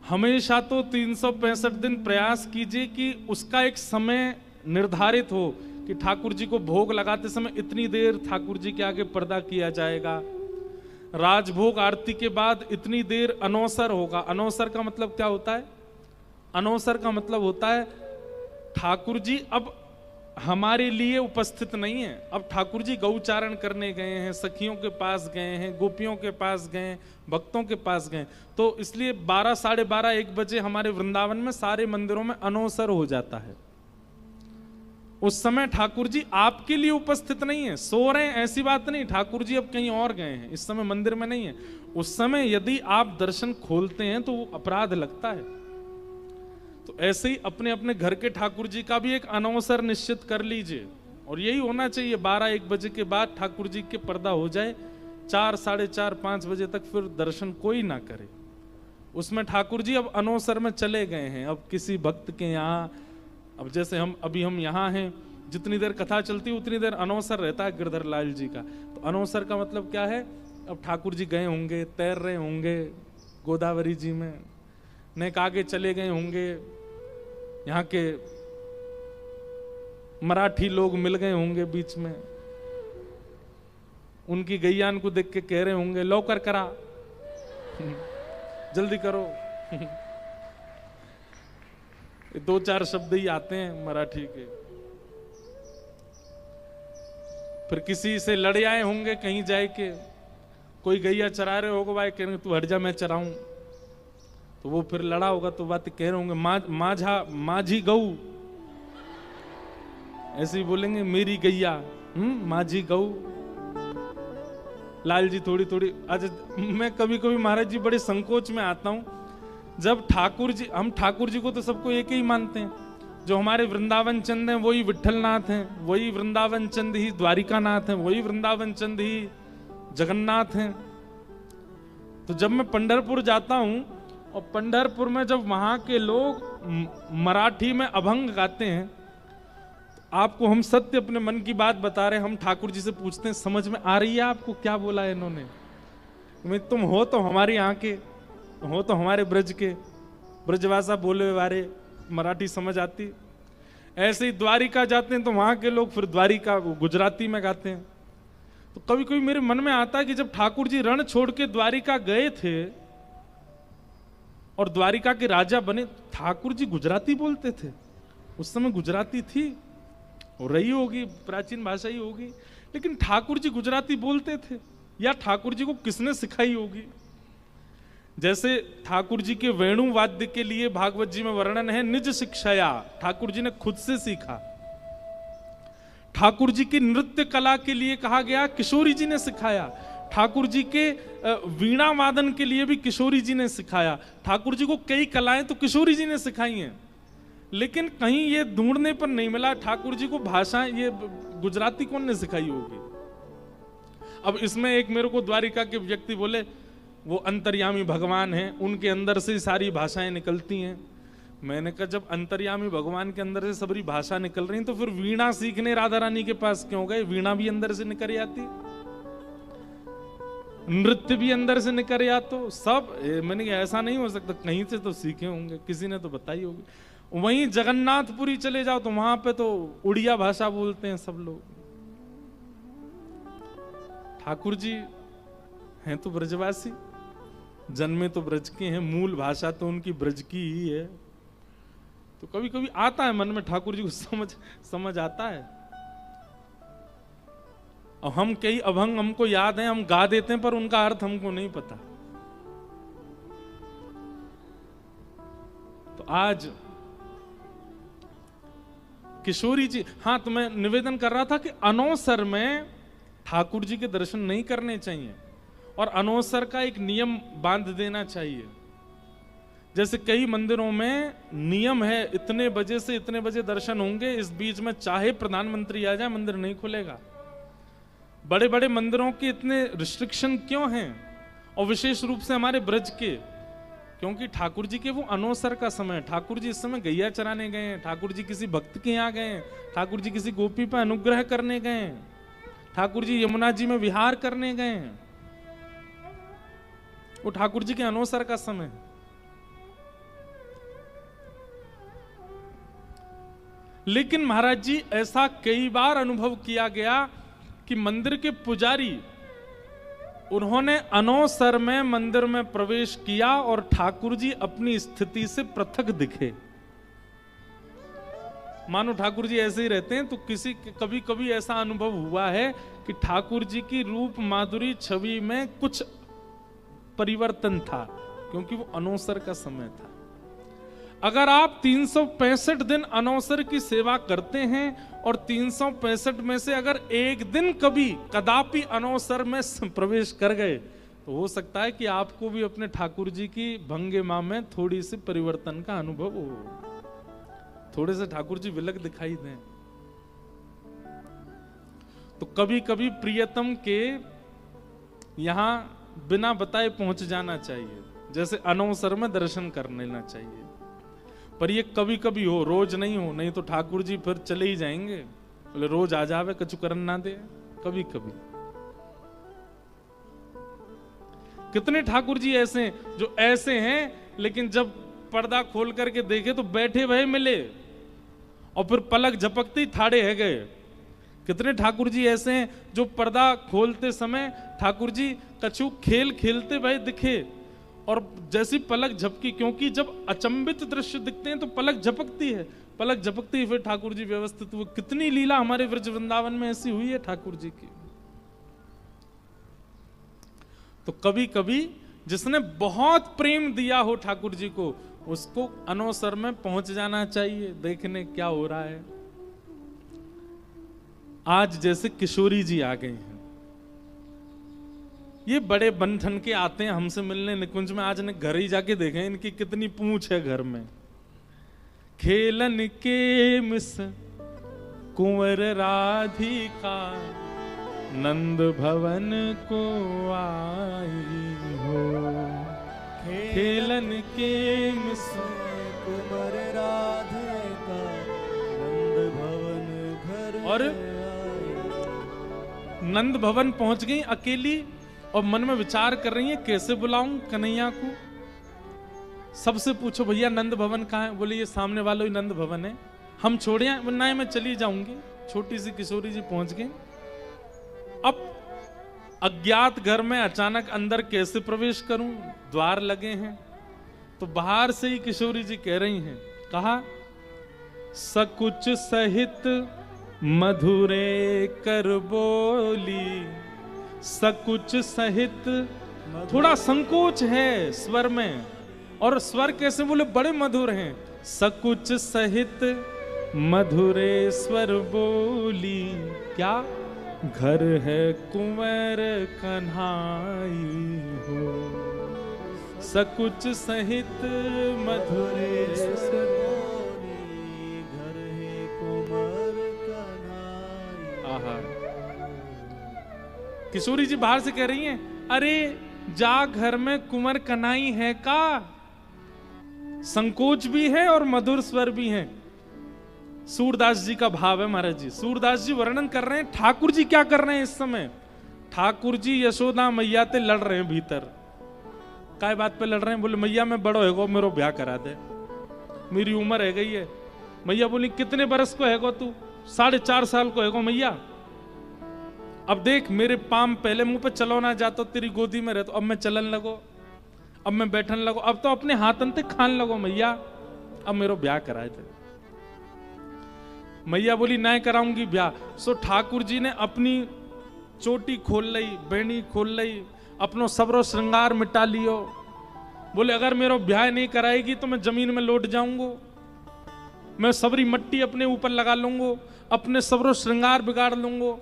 हमेशा तो 365 दिन प्रयास कीजिए कि उसका एक समय निर्धारित हो कि ठाकुर जी को भोग लगाते समय इतनी देर ठाकुर जी के आगे पर्दा किया जाएगा, राजभोग आरती के बाद इतनी देर अनौसर होगा। अनौसर का मतलब क्या होता है? अनौसर का मतलब होता है ठाकुर जी अब हमारे लिए उपस्थित नहीं है, अब ठाकुर जी गौचारण करने गए हैं, सखियों के पास गए हैं, गोपियों के पास गए, भक्तों के पास गए, तो इसलिए 12, साढ़े 12, 1 बजे हमारे वृंदावन में सारे मंदिरों में अनौसर हो जाता है। उस समय ठाकुर जी आपके लिए उपस्थित नहीं है, सो रहे हैं ऐसी बात नहीं, ठाकुर जी अब कहीं और गए हैं, इस समय मंदिर में नहीं है। उस समय यदि आप दर्शन खोलते हैं तो वो अपराध लगता है। तो ऐसे ही अपने अपने घर के ठाकुर जी का भी एक अनौसर निश्चित कर लीजिए, और यही होना चाहिए 12-1 बजे के बाद ठाकुर जी के पर्दा हो जाए, 4, साढ़े 4, 5 बजे तक फिर दर्शन कोई ना करे। उसमें ठाकुर जी अब अनौसर में चले गए हैं, अब किसी भक्त के यहाँ, अब जैसे हम यहाँ हैं, जितनी देर कथा चलती है उतनी देर अनौसर रहता है गिरधर लाल जी का। तो अनौसर का मतलब क्या है? अब ठाकुर जी गए होंगे, तैर रहे होंगे गोदावरी जी में, नेक आगे चले गए होंगे, यहाँ के मराठी लोग मिल गए होंगे बीच में, उनकी गैयान को देख के कह रहे होंगे लौकर करा जल्दी करो 2-4 शब्द ही आते हैं मराठी के। फिर किसी से लड़ आए होंगे कहीं जाए के, कोई गैया चरा रहे होगा, भाई कह रहे तू हट जा मैं चराऊं, तो वो फिर लड़ा होगा तो बात कह रहे होंगे माझी गऊ, ऐसे ही बोलेंगे मेरी गैया, माझी गऊ। लाल जी थोड़ी थोड़ी, आज मैं कभी कभी महाराज जी बड़े संकोच में आता हूं, जब ठाकुर जी, हम ठाकुर जी को तो सबको एक ही मानते हैं, जो हमारे वृंदावन चंद हैं वही विट्ठलनाथ हैं, वही वृंदावन चंद ही द्वारिकानाथ हैं, वही वृंदावन चंद ही जगन्नाथ हैं। तो जब मैं पंढरपुर जाता हूं और पंढरपुर में जब वहां के लोग मराठी में अभंग गाते हैं, तो आपको हम सत्य अपने मन की बात बता रहे हैं, हम ठाकुर जी से पूछते हैं समझ में आ रही है आपको क्या बोला है इन्होंने? तुम हो तो हमारे यहाँ के, हो तो हमारे ब्रज के, ब्रजभाषा बोले वाले, मराठी समझ आती। ऐसे ही द्वारिका जाते हैं तो वहां के लोग फिर द्वारिका गुजराती में गाते हैं। तो कभी कभी मेरे मन में आता है कि जब ठाकुर जी रण छोड़ के द्वारिका गए थे और द्वारिका के राजा बने, ठाकुर जी गुजराती बोलते थे, उस समय गुजराती थी और रही होगी, प्राचीन भाषा ही होगी, लेकिन ठाकुर जी गुजराती बोलते थे, या ठाकुर जी को किसने सिखाई होगी? जैसे ठाकुर जी के वेणु वाद्य के लिए भागवत जी में वर्णन है निज शिक्षाया, ठाकुर जी ने खुद से सीखा। ठाकुर जी की नृत्य कला के लिए कहा गया किशोरी जी ने सिखाया। ठाकुर जी के वीणा वादन के लिए भी किशोरी जी ने सिखाया। ठाकुर जी को कई कलाएं तो किशोरी जी ने सिखाई हैं, लेकिन कहीं ये ढूंढने पर नहीं मिला ठाकुर जी को भाषा ये गुजराती कौन ने सिखाई होगी। अब इसमें एक मेरे को द्वारिका के व्यक्ति बोले वो अंतर्यामी भगवान हैं, उनके अंदर से सारी भाषाएं निकलती हैं। मैंने कहा जब अंतर्यामी भगवान के अंदर से सारी भाषा निकल रही तो फिर वीणा सीखने राधा रानी के पास क्यों गए? वीणा भी अंदर से निकल आती, नृत्य भी अंदर से निकल आ, तो सब मैंने कहा ऐसा नहीं हो सकता, कहीं से तो सीखे होंगे, किसी ने तो बताई होगी। वहीं जगन्नाथपुरी चले जाओ तो वहां पे तो उड़िया भाषा बोलते हैं सब लोग। ठाकुर जी हैं तो ब्रजवासी, जन्मे तो ब्रज के हैं, मूल भाषा तो उनकी ब्रज की ही है। तो कभी कभी आता है मन में ठाकुर जी को समझ आता है। और हम कई अभंग हमको याद हैं, हम गा देते हैं, पर उनका अर्थ हमको नहीं पता। तो आज किशोरी जी, हाँ तो मैं निवेदन कर रहा था कि अनौसर में ठाकुर जी के दर्शन नहीं करने चाहिए, और अनौसर का एक नियम बांध देना चाहिए। जैसे कई मंदिरों में नियम है इतने बजे से इतने बजे दर्शन होंगे, इस बीच में चाहे प्रधानमंत्री आ जाए मंदिर नहीं खुलेगा। बड़े बड़े मंदिरों के इतने रिस्ट्रिक्शन क्यों हैं, और विशेष रूप से हमारे ब्रज के? क्योंकि ठाकुर जी के वो अनवसर का समय है। ठाकुर जी इस समय गैया चराने गए हैं, ठाकुर जी किसी भक्त के यहाँ गए हैं, ठाकुर जी किसी गोपी पर अनुग्रह करने गए हैं, ठाकुर जी यमुना जी में विहार करने गए हैं। वो ठाकुर जी के अनवसर का समय है। लेकिन महाराज जी ऐसा कई बार अनुभव किया गया कि मंदिर के पुजारी, उन्होंने अनवसर में मंदिर में प्रवेश किया और ठाकुर जी अपनी स्थिति से पृथक दिखे। मानो ठाकुर जी ऐसे ही रहते हैं, तो कभी कभी ऐसा अनुभव हुआ है कि ठाकुर जी की रूप माधुरी छवि में कुछ परिवर्तन था, क्योंकि वो अनवसर का समय था। अगर आप 365 दिन अनवसर की सेवा करते हैं और 365 में से अगर एक दिन कभी कदापि अनवसर में प्रवेश कर गए, तो हो सकता है कि आपको भी अपने ठाकुर जी की भंगिमा में थोड़ी सी परिवर्तन का अनुभव हो, थोड़े से ठाकुर जी विलग दिखाई दें। तो कभी कभी प्रियतम के यहां बिना बताए पहुंच जाना चाहिए, जैसे अनवसर में दर्शन कर लेना चाहिए। पर ये कभी कभी हो, रोज नहीं हो, नहीं तो ठाकुर जी फिर चले ही जाएंगे, बोले रोज आ जावे कछु करन ना दे। कभी कभी कितने ठाकुर जी ऐसे हैं जो ऐसे हैं, लेकिन जब पर्दा खोल करके देखे तो बैठे भय मिले और फिर पलक झपकते ही ठाड़े है गए। कितने ठाकुर जी ऐसे हैं जो पर्दा खोलते समय ठाकुर जी कछु खेल खेलते भय दिखे और जैसी पलक झपकी, क्योंकि जब अचंभित दृश्य दिखते हैं तो पलक झपकती है, पलक झपकती है फिर ठाकुर जी व्यवस्थित हुए। कितनी लीला हमारे ब्रज वृंदावन में ऐसी हुई है ठाकुर जी की। तो कभी कभी जिसने बहुत प्रेम दिया हो ठाकुर जी को, उसको अनवसर में पहुंच जाना चाहिए देखने क्या हो रहा है। आज जैसे किशोरी जी आ गए हैं, ये बड़े बंधन के आते हैं हमसे मिलने निकुंज में। आज ने घर ही जाके देखे इनकी कितनी पूंछ है घर में। खेलन के मिस कुंवर राधिका नंद भवन को आई हो। खेलन के मिस कुंवर राधिका नंद भवन घर और नंद भवन पहुंच गई अकेली और मन में विचार कर रही है कैसे बुलाऊं कन्हैया को। सबसे पूछो भैया नंद भवन कहाँ है, बोले ये सामने वाला ही नंद भवन है, हम छोड़े ना मैं चली जाऊंगी। छोटी सी किशोरी जी पहुंच गई। अब अज्ञात घर में अचानक अंदर कैसे प्रवेश करूं, द्वार लगे हैं। तो बाहर से ही किशोरी जी कह रही हैं, कहा सकुच सहित मधुरे कर बोली। सकुच सहित, थोड़ा संकोच है स्वर में, और स्वर कैसे बोले बड़े मधुर हैं। सकुच सहित मधुरे स्वर बोली, क्या घर है कुंवर कन्हाई हो। सकुच सहित मधुरे स्वर बोली, घर है कुंवर कन्हाई। आहा, किशोरी जी बाहर से कह रही हैं, अरे जा घर में कुंवर कन्हाई है का। संकोच भी है और मधुर स्वर भी है। सूरदास जी का भाव है महाराज जी। सूरदास जी वर्णन कर रहे हैं ठाकुर जी क्या कर रहे हैं इस समय। ठाकुर जी यशोदा मैया ते लड़ रहे हैं भीतर। काय बात पे लड़ रहे हैं, बोले मैया मैं बड़ो हैगो, मेरो ब्याह करा दे, मेरी उम्र है गई है। मैया बोली कितने बरस को हैगो तू, 4.5 साल को हैगो मैया। अब देख मेरे पाम पहले मुंह पे चलो ना जातो, तेरी गोदी में रहतो, अब मैं चलन लगो, अब मैं बैठन लगो, अब तो अपने हाथन ते खान लगो मैया, अब मेरो ब्याह कराए थे। मैया बोली ना कराऊंगी ब्याह। सो ठाकुर जी ने अपनी चोटी खोल लई, बेणी खोल लई, अपनो सबरो श्रृंगार मिटा लियो। बोले अगर मेरो ब्याह नहीं कराएगी तो मैं जमीन में लौट जाऊंगो, मैं सबरी मट्टी अपने ऊपर लगा लूंगो, अपने सबरो श्रृंगार बिगाड़ लूंगो।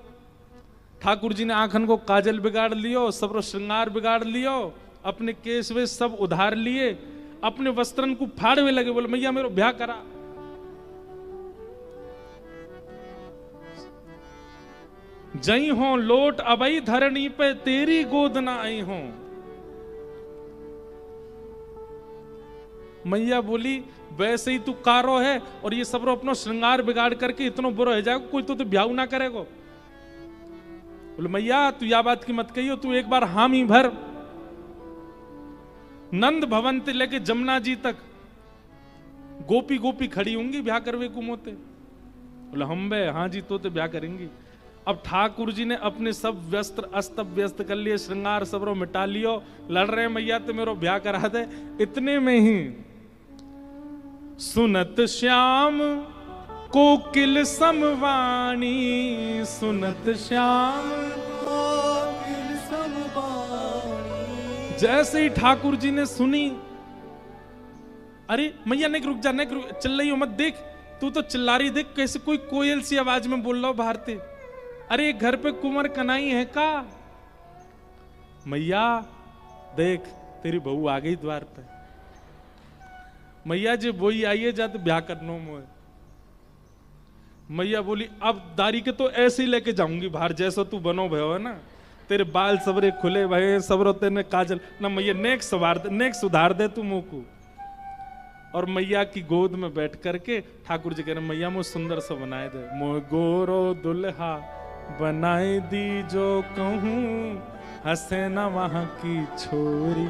ठाकुर जी ने आंखन को काजल बिगाड़ लियो, सबरो श्रृंगार बिगाड़ लियो, अपने केस वे सब उधार लिए, अपने वस्त्रन को फाड़वे लगे। बोले मैया मेरो ब्याह करा। जई हो लोट अबई धरणी पे तेरी गोद ना आई हो। मैया बोली वैसे ही तू कारो है और ये सब अपना श्रृंगार बिगाड़ करके इतना बुरा हो जाएगा, कोई तो ब्याह ना करेगा। बोले मैया तू या बात की मत कहियो, तू एक बार हामी भर। नंद भवन से लेके जमुना जी तक गोपी गोपी खड़ी होंगी ब्याह करवे को मोते। बोले हम बे हाँ जी तो ब्याह करेंगी। अब ठाकुर जी ने अपने सब वस्त्र अस्त व्यस्त कर लिए, श्रृंगार सब रो मिटा लियो, लड़ रहे मैया तो मेरो ब्याह करा दे। इतने में ही सुनत श्याम कोकिल समवाणी, सुनत श्याम कोकिल समवाणी। जैसे ही ठाकुर जी ने सुनी, अरे मैया नहीं रुक जा, नहीं चिल्ल रही हो मत, देख तू तो चिल्ला रही, देख कैसे कोई कोयल सी आवाज में बोल रहा हो भारती। अरे घर पे कुंवर कनाई है का? मैया देख तेरी बहू आ गई द्वार पे। मैया जी वही आई है जा तो ब्याह करनो मोए। मैया बोली अब दारी के तो ऐसे ही लेके जाऊंगी बाहर, जैसा तू बनो भयो है ना, तेरे बाल सबरे खुले भये सबरो तेने काजल ना। मैया नेक सुधार दे तू मुंह को। और मैया की गोद में बैठ करके ठाकुर जी कह रहे मैया मुझे सुंदर सा बनाए दे, मोह गोरो दुल्हा बनाए दी जो कहूं, हंसे ना वहां की छोरी।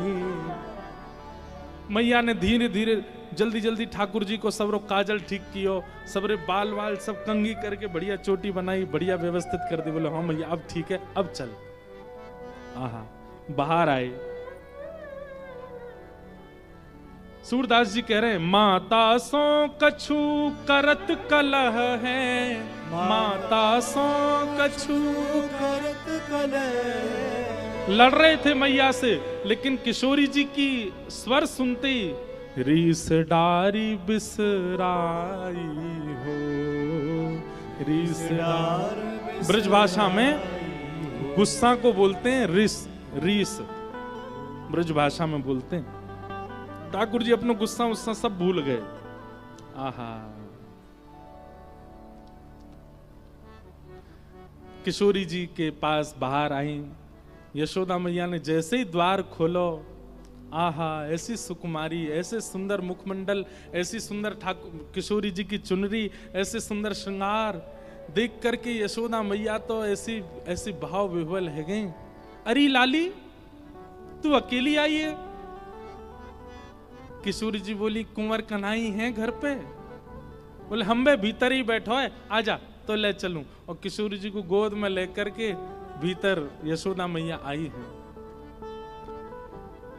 मैया ने धीरे धीरे जल्दी जल्दी ठाकुर जी को सबरो काजल ठीक कियो, सबरे बाल वाल सब कंगी करके बढ़िया चोटी बनाई, बढ़िया व्यवस्थित कर दी। बोले हाँ मैया अब ठीक है अब चल। आहा बाहर आए। सूरदास जी कह रहे हैं माता सो कछु करत कलह है, माता सो कछु करत कलह। लड़ रहे थे मैया से, लेकिन किशोरी जी की स्वर सुनते ही रीस डारी बिसराई हो। रीस डार ब्रज भाषा में गुस्सा को बोलते हैं रिस, रीस ब्रज भाषा में बोलते हैं। ठाकुर जी अपना गुस्सा उस्सा सब भूल गए। आहा किशोरी जी के पास बाहर आई। यशोदा मैया ने जैसे ही द्वार खोलो, आहा ऐसी सुकुमारी, ऐसे सुंदर मुखमंडल, ऐसी सुंदर ठाकुर किशोरी जी की चुनरी, ऐसे सुंदर श्रृंगार देख करके यशोदा मैया तो ऐसी ऐसी भाव विह्वल है गई। अरे लाली तू अकेली आई है? किशोरी जी बोली कुंवर कन्हई हैं घर पे? बोले हम बे भीतर ही बैठो है, आजा तो ले चलूं। और किशोरी जी को गोद में लेकर के भीतर यशोदा मैया आई है,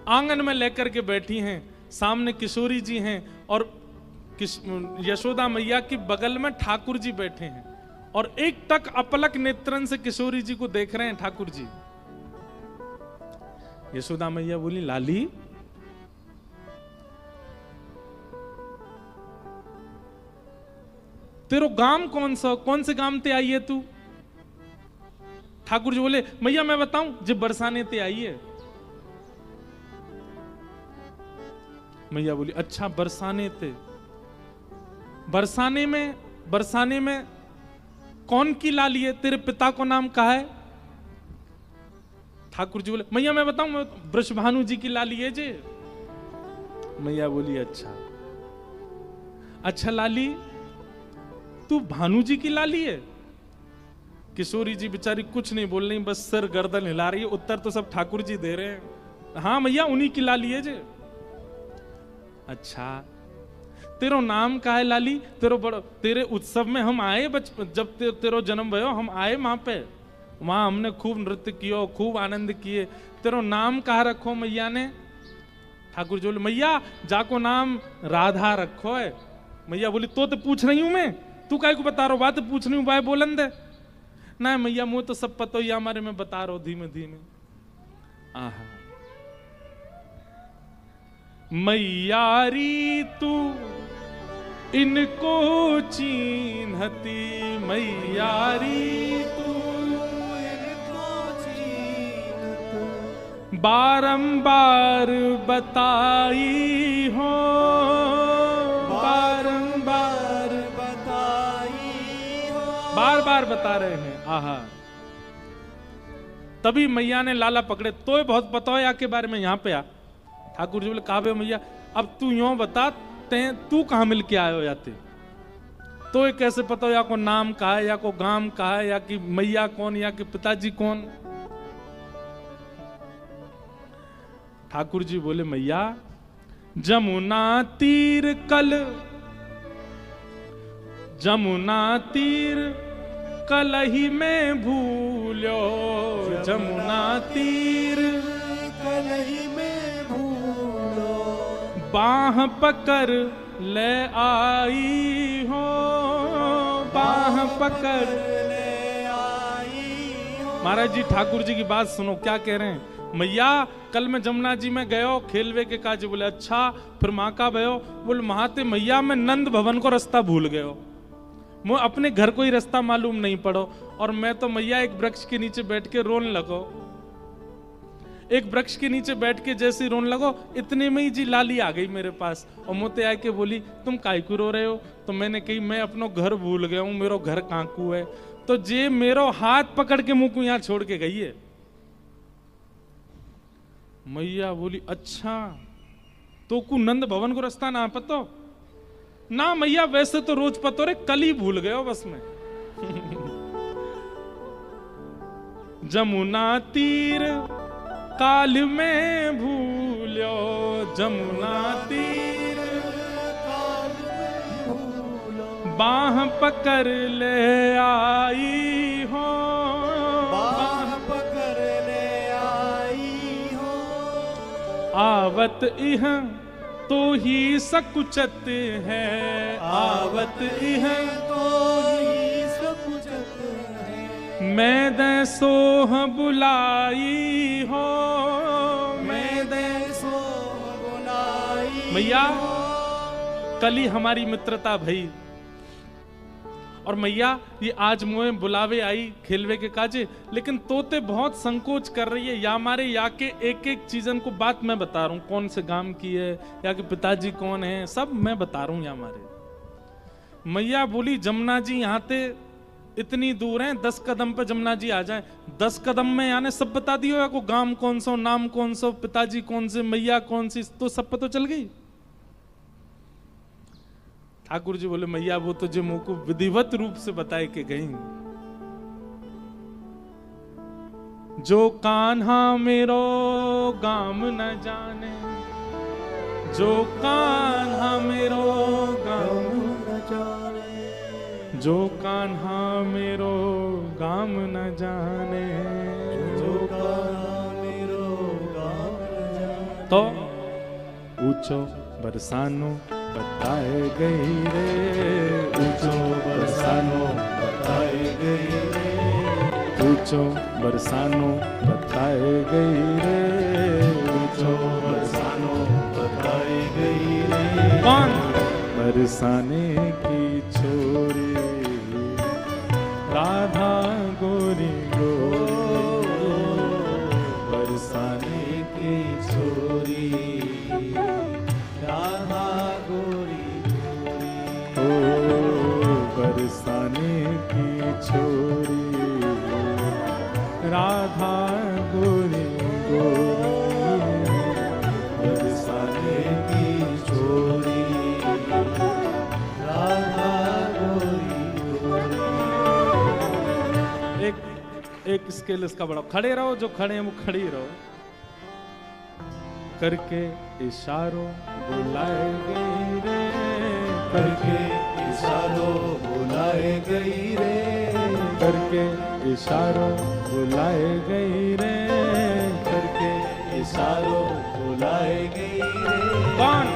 आंगन में लेकर के बैठी हैं, सामने किशोरी जी हैं और यशोदा मैया की बगल में ठाकुर जी बैठे हैं और एक टक अपलक नेत्रन से किशोरी जी को देख रहे हैं ठाकुर जी। यशोदा मैया बोली लाली तेरो गांव कौन सा, कौन से गांव ते आई है तू? ठाकुर जी बोले मैया मैं बताऊं, जब बरसाने ते आई है। मैया बोली अच्छा बरसाने ते, बरसाने में कौन की लाली है? तेरे पिता को नाम कहा है? ठाकुर जी बोले मैया मैं बताऊं, वृषभानु जी की लाली है जे। मैया बोली अच्छा लाली तू भानु जी की लाली है? किशोरी जी बेचारी कुछ नहीं बोल रही, बस सर गर्दन हिला रही है। उत्तर तो सब ठाकुर जी दे रहे हैं, हाँ मैया उन्हीं की लाली है जे। अच्छा तेरो नाम का है लाली? तेरे उत्सव में हम आए, जब तेरो जन्म भयो हम आए वहां पे, वहां हमने खूब नृत्य कियो, खूब आनंद किए। तेरो नाम कहा रखो मैया ने? ठाकुर जी बोले मैया जाको नाम राधा रखो है। मैया बोली तो पूछ रही हूं मैं, तू काय को बता रहा बात पूछ रही हूँ भाई बोलन दे ना। मैया मुझे तो सब पता ही हमारे में बता रहा हूं धीमे धीमे। आहा मैयारी तू इनको चीन्हती, मैयारी तू इनको चीन्हत। बारंबार बताई हो, बारंबार बताई हो। बार बार बता रहे हैं। आहा तभी मैया ने लाला पकड़े, तो बहुत पता हो या के बारे में, यहाँ पे आ। ठाकुर जी बोले कहा बे मैया, अब तू यूं बता, तू कहाँ मिल के आयो याते, तो ये कैसे पता हो या को नाम कहा है, या को गांव कहा है, या कि मैया कौन, या कि पिताजी कौन। ठाकुर जी बोले मैया, जमुना तीर कल, जमुना तीर कलही में भूलो, जमुना तीर कलही में भूलो, बाह पकड़ ले आई हो, बाह पकड़ ले आई हो। महाराज जी ठाकुर जी की बात सुनो, क्या कह रहे हैं। मैया कल मैं जमुना जी में गयो खेलवे के काज। बोले अच्छा, फिर माँ का भयो। बोले महाते मैया मैं नंद भवन को रास्ता भूल गयो, मैं अपने घर को ही रास्ता मालूम नहीं पड़ो, और मैं तो मैया एक वृक्ष के नीचे बैठ के रोने लगो। एक वृक्ष के नीचे बैठ के जैसे रोने लगो, इतने में ही जी लाली आ गई मेरे पास, और मोते आके बोली तुम काहे को रो रहे हो। तो मैंने कही मैं अपनो घर भूल गया हूँ, मेरो घर काकू है। तो जे मेरो हाथ पकड़ के मुंह को यहाँ छोड़ के गई है। मैया बोली अच्छा, तो को नंद भवन को रास्ता ना पतो ना। मैया वैसे तो रोज पतो रे, कल ही भूल गए हो बस में। जमुना तीर काल में भूलो, जमुना तीर काल में भूलो, बाह पकड़ ले आई हो, बाह पकड़ ले आई हो। आवत इह तो ही सकुचत है, आवत इह तो ही सकुचत है, मैं दे सोह बुलाई हो, मैं दे सो बुलाई मैया कल ही हमारी मित्रता भई, और मैया ये आज मुझे बुलावे आई खेलवे के काजे, लेकिन तोते बहुत संकोच कर रही है। या मारे या के एक एक चीजन को बात मैं बता रहा हूँ, कौन से गांव की है, या के पिताजी कौन है, सब मैं बता रहा हूँ। या मारे मैया बोली जमुना जी यहाँ ते इतनी दूर हैं, 10 कदम पे जमुना जी आ जाए। 10 कदम में यानी सब बता दियो, या को गांव कौन सा, नाम कौन सा, पिताजी कौन से, मैया कौन सी, तो सब पता चल गई। ठाकुर जी बोले मैया वो तो जो मुंह को विधिवत रूप से बताए के गई। जो कान्हा मेरो गाम न जाने, जो कान्हा मेरो गाम न जाने, जो कान्हा मेरो गाम न जाने, जो कान्हा मेरो गाम न जाने। तो ऊंचो बरसानो बताए गई रे, ऊंचो बरसानो बताए गई रे, ऊंचो बरसानो बताए गई रे, ऊंचो बरसानो बताए गई रे। कौन बरसाने की छोरी, राधा गोरी गोरी, बरसाने की छोरी, राधा गोरी गोरी, ओ बरसाने की छोरी, राधा गोरी गोरी, बरसाने की छोरी, राधा गोरी गोरी। एक स्केल इसका बड़ा। खड़े रहो, जो खड़े हैं वो खड़ी रहो। करके इशारों बुलाए गई रे, करके इशारों बुलाए गई रे, करके इशारों बुलाए गई रे, करके इशारों बुलाए गई रे। कौन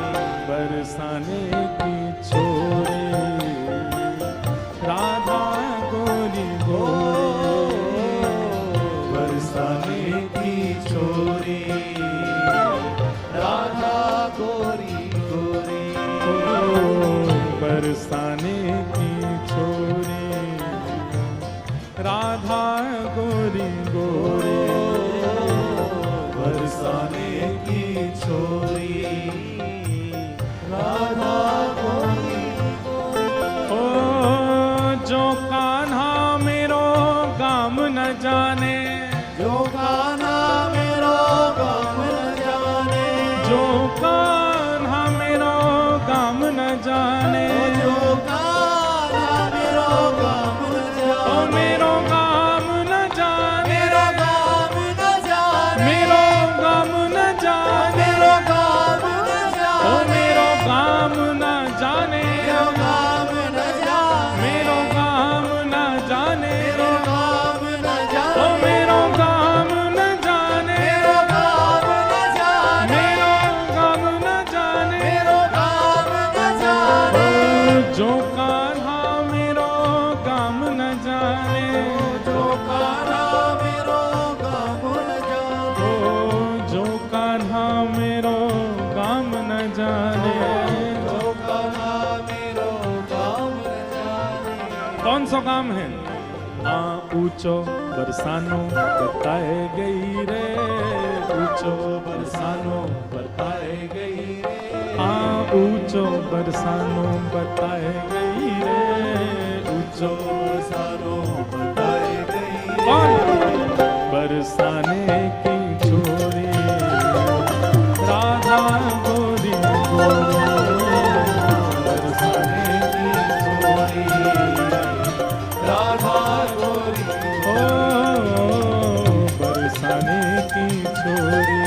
बरसाने की छोरी, राधा गोरी गोरी, बरसाने की छोरी, राधा गोरी गोरी, बरसाने की छोरी, राधा गोरी गोरी, बरसाने की छोरी, राधा गोरी गोरी। ओ जो कान्हा मेरो गाम न जाने, जो कान्हा मेरो गम न जाने, जो कान्हा मेरो गम न जाने, जो कान्हा मेरो गम न ओ जाने, मेरो गम न जाने, मेरो गम न जाने, मेरो गम न जाने, मेरो गम न ओ जाने, मेरो गम न जाने, मेरो गम न जाने, मेरो गम न जाने, मेरो गम न ओ जाने, मेरो गम न जाने, मेरो गम न जाने, मेरो गम न जाने, मेरो गम न जाने, ओ जो कान्हा मेरो गम न जाने, जो कान्हा मेरो गम न जाने, ओ जो कान्हा मेरो गम न जाने। जो कान्हा मेरो गम न जाने। कौन सा काम है? ऊंचो बरसानो बताए गई रे, ऊंचो बरसानो बताए गई रे, ऊंचो बरसानो बताए गई रे, ऊंचो सारो बताए गई, कौन? बरसाने की छोरी राधा गोरी गोरी, बरसाने की छोरी राधा गोरी, ओ बरसाने की छोरी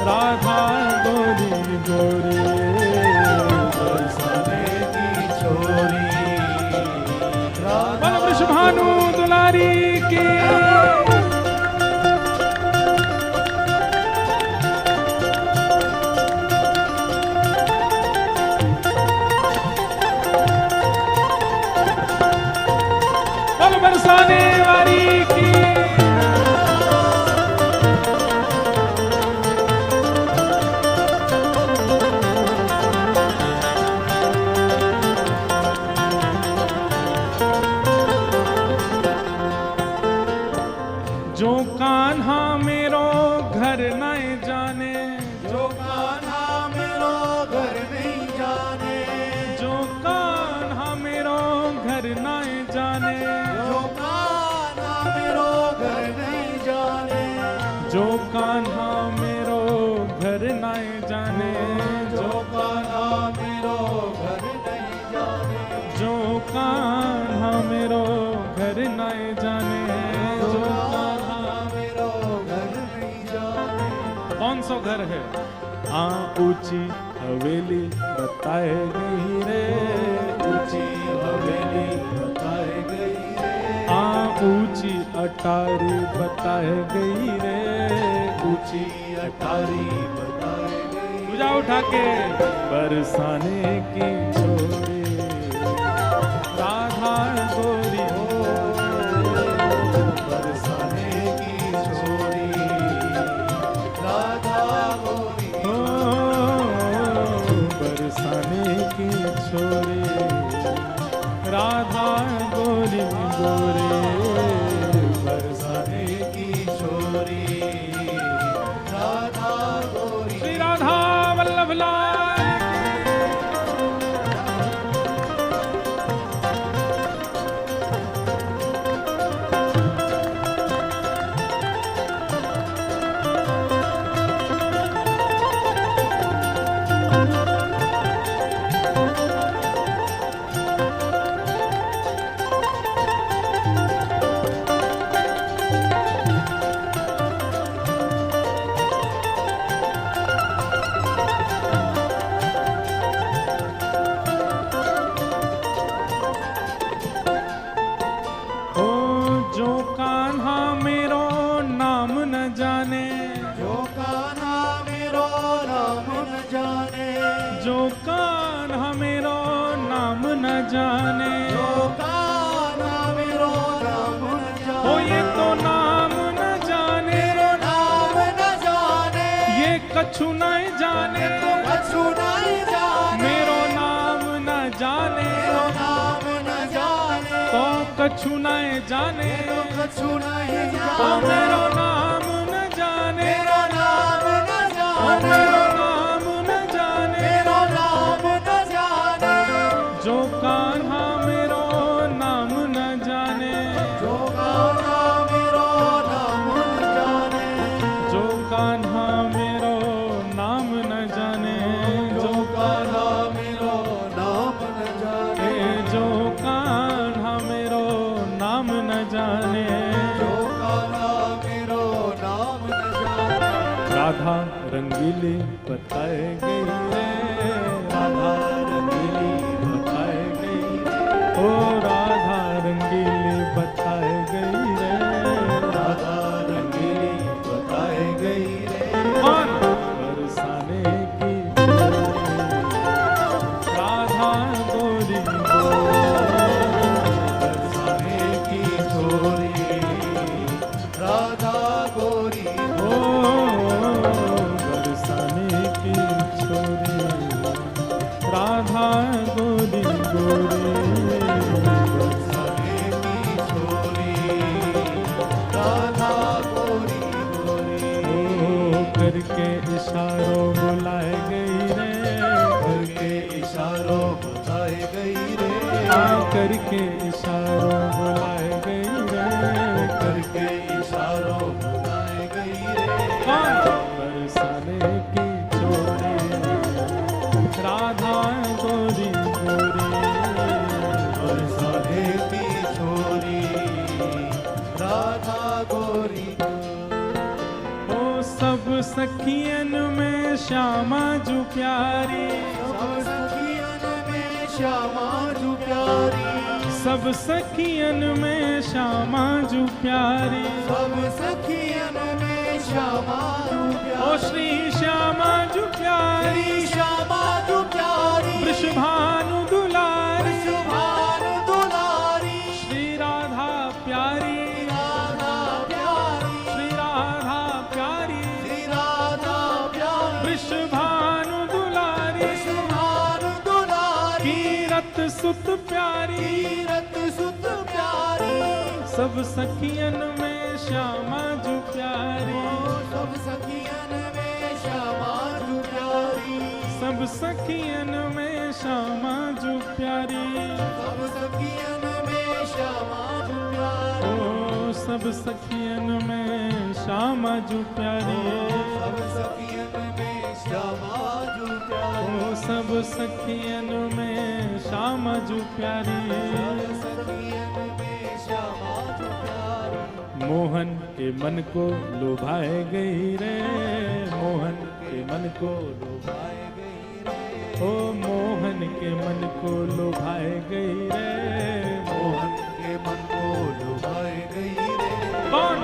राधा गोरी गोरी, बरसाने की छोरी राधा बल वृषभानु दुलारी की। बल बरसाने वाली की। जो कान्हा मेरो घर नहीं जाने, जो कान्हा मेरो घर नहीं जाने, जो कान्हा मेरो घर नहीं जाने, जो कान्हा मेरो घर नहीं जाने, जो कान्हा मेरो घर नहीं जाने, जो कान्हा मेरो घर नहीं जाने, जो कान्हा मेरो घर नहीं जाने, जो जो कान्हा मेरो घर नहीं जाने। कौन सा घर है? ऊंची हवेली बताए गई रे, ऊंची हवेली बताए गई रे, ऊंची अटारी बताए गई रे, ऊंची अटारी बताए गई, पूजा उठा के। बरसाने की छोरी राधा गोरी, बरसाने की छोरी राधा गोरी, ओ बरसाने की छोरी राधा गोरी गोरी, बरसाने की छोरी राधा गोरी। श्री राधा वल्लभ लाल ओ जो कान्हा मेरो नाम न जाने, जो कान्हा मेरो नाम न जाने, जो कान्हा मेरो नाम न जाने, जो कान्हा मेरो नाम न जाने, ओ ये तो नाम न जाने, मेरो नाम न जाने, ये कछु नहीं जाने, कछु नहीं जाने, मेरो नाम न जाने, मेरो नाम न जाने, तो कछु नहीं जाने, कछु नहीं ओ जाने, मेरो नाम न जाने, मेरो नाम न ओ जाने, मेरो नाम न जाने, मेरो नाम न जाने, जो कान्हा मेरो नाम न जाने, जो कान्हा मेरो नाम न जाने, जो कान्हा मेरो नाम न जाने। राधा रंगीली बताए गई रे, राधा रंगीली बताए गई, ओ राधा रंगीली बताए गई रे, राधा रंगीली बताए गई रे। और बरसाने की राधा गोरी बरसाने की छोरी राधा गोरी ओ बरसाने की छोरी राधा गोरी गोरी, बरसाने की छोरी राधा गोरी गोरी। ओ करके इशारों बुलाए गई रे, करके इशारों बताए गई रे। करके इशारों बुलाए गई रे, करके इशारों बताए गई रे। बरसाने की छोरी राधा गोरी गोरी, बरसाने की छोरी राधा गोरी। ओ सब सखियन में श्यामा जू प्यारी, सब सखियन में श्यामा जू प्यारी। सब सखियन में श्यामा जू प्यारी, सब सखियन में श्यामा जू ओ प्यारी। श्री श्यामा जू प्यारी, श्री श्यामा जू प्यारी। वृषभानु दुलारी, वृषभानु दुलारी। श्री राधा प्यारी, राधा प्यारी। श्री राधा प्यारी, श्री राधा प्यारी। वृषभानु दुलारी, वृषभानु दुलारी। कीरत सुत प्यारी, तीरथ सुत प्यारी। सब सखियन में श्यामा जू प्यारी, सब सखियन में श्यामा जू प्यारी। सब सखियन में श्यामा जू प्यारी, सब सखियन में श्यामा जू प्यारी। ओ सब सखियन में श्यामा जू प्यारी, सब सखियन में श्यामा जू प्यारी। ओ सब सखियन में श्यामा जू प्यारी, सब सखियन में श्यामा जू प्यारी। मोहन के मन को लुभाए गई रे, मोहन के मन को लुभाए, आए गई रे। ओ मोहन के मन को लुभाए गई रे, मोहन के मन को लुभाए गई रे। कौन?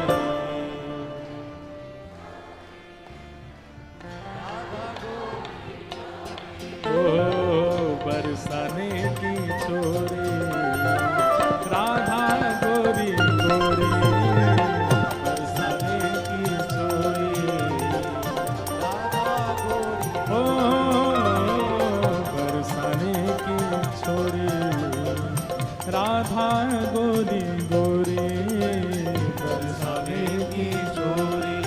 ओ बरसाने की छोरी राधा गोरी गोरी, बरसाने की छोरी राधा गोरी। ओ बरसाने की छोरी राधा गोरी गोरी, बरसाने की छोरी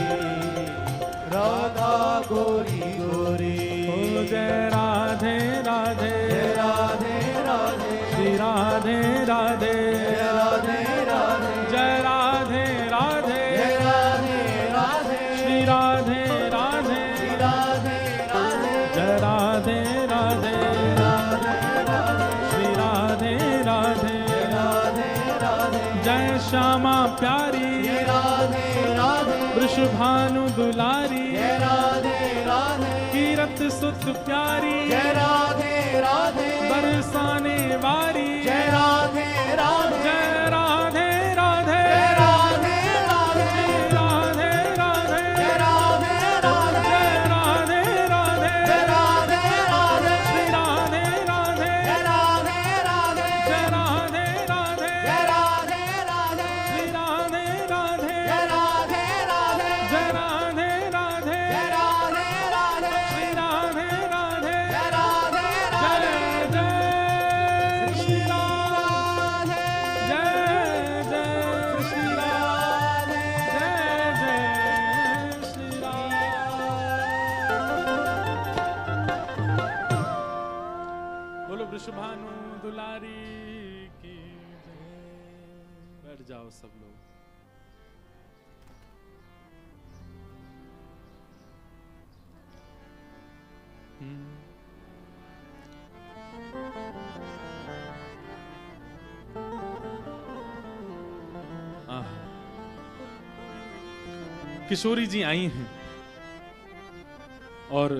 राधा गोरी गोरी। ओ जय राधे राधे, जय राधे राधे। श्री राधे राधे, जय राधे राधे। जय राधे राधे, जय राधे राधे। श्री राधे राधे, श्री राधे राधे। जय राधे राधे, राधे राधे। श्री राधे राधे, जय राधे राधे। जय श्यामा प्यारी, जय राधे राधे। वृषभानु दुलारी, जय राधे राधे। कीरत सुत प्यारी, जय राधे राधे। बरसाने वारी, जय राधे राधे। जय राधे राधे, जय राधे राधे। राधे राधे, जय राधे राधे। जय राधे राधे, जय राधे राधे। श्री राधे राधे, जय राधे राधे। जय राधे राधे, जय राधे राधे। श्री राधे राधे, जय राधे राधे। जय राधे राधे, जय राधे राधे। श्री राधे राधे, जय राधे राधे। जय जय श्री राम, राधे। जय जय श्री राम, जय जय श्री राम। बोलो वृषभानु दुलारी की जय। बैठ जाओ सब लोग। किशोरी जी आई हैं और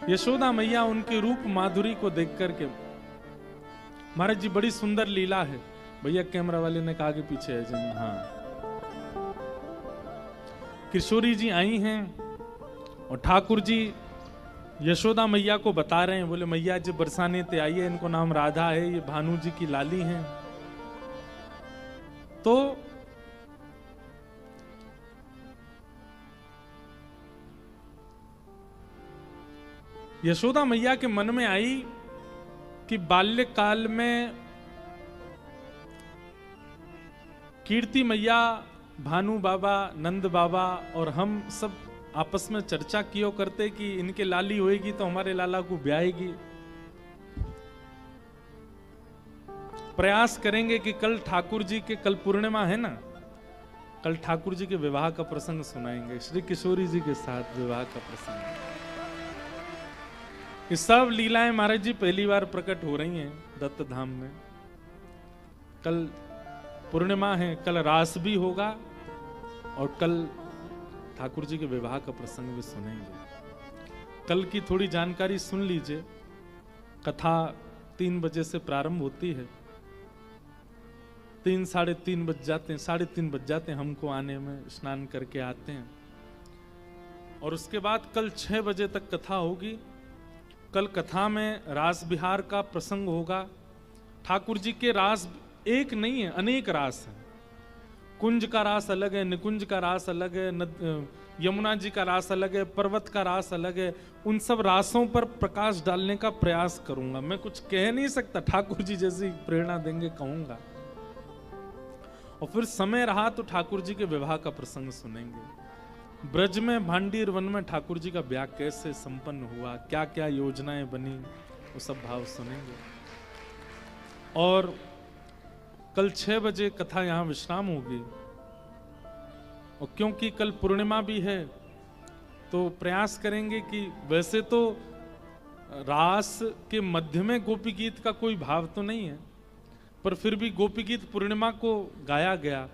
यशोदा मैया उनके रूप माधुरी को देख करके, महाराज जी बड़ी सुंदर लीला है। भैया कैमरा वाले ने कहा कि पीछे है जी। हाँ, किशोरी जी आई हैं और ठाकुर जी यशोदा मैया को बता रहे हैं, बोले मैया जी बरसाने ते आई है, इनको नाम राधा है, ये भानु जी की लाली हैं। तो यशोदा मैया के मन में आई कि बाल्यकाल में कीर्ति मैया, भानु बाबा, नंद बाबा और हम सब आपस में चर्चा कियो करते कि इनके लाली होएगी तो हमारे लाला को ब्याहेगी। प्रयास करेंगे कि कल ठाकुर जी के, कल पूर्णिमा है ना, कल ठाकुर जी के विवाह का प्रसंग सुनाएंगे, श्री किशोरी जी के साथ विवाह का प्रसंग। ये सब लीलाएं महाराज जी पहली बार प्रकट हो रही हैं दत्त धाम में। कल पूर्णिमा है, कल रास भी होगा और कल ठाकुर जी के विवाह का प्रसंग भी सुनेंगे। कल की थोड़ी जानकारी सुन लीजिए। कथा 3 बजे से प्रारंभ होती है, 3 साढ़े 3 बज जाते हैं, 3:30 बज जाते हैं हमको आने में, स्नान करके आते हैं। और उसके बाद कल 6 बजे तक कथा होगी। कल कथा में रास बिहार का प्रसंग होगा। ठाकुर जी के रास एक नहीं है, अनेक रास है। कुंज का रास अलग है, निकुंज का रास अलग है, यमुना जी का रास अलग है, पर्वत का रास अलग है। उन सब रासों पर प्रकाश डालने का प्रयास करूंगा। मैं कुछ कह नहीं सकता, ठाकुर जी जैसी प्रेरणा देंगे कहूंगा। और फिर समय रहा तो ठाकुर जी के विवाह का प्रसंग सुनेंगे। ब्रज में, भांडीर वन में ठाकुर जी का ब्याह कैसे संपन्न हुआ, क्या क्या योजनाएं बनी, वो सब भाव सुनेंगे। और कल 6 बजे कथा यहां विश्राम होगी। और क्योंकि कल पूर्णिमा भी है तो प्रयास करेंगे कि, वैसे तो रास के मध्य में गोपी गीत का कोई भाव तो नहीं है, पर फिर भी गोपी गीत पूर्णिमा को गाया गया,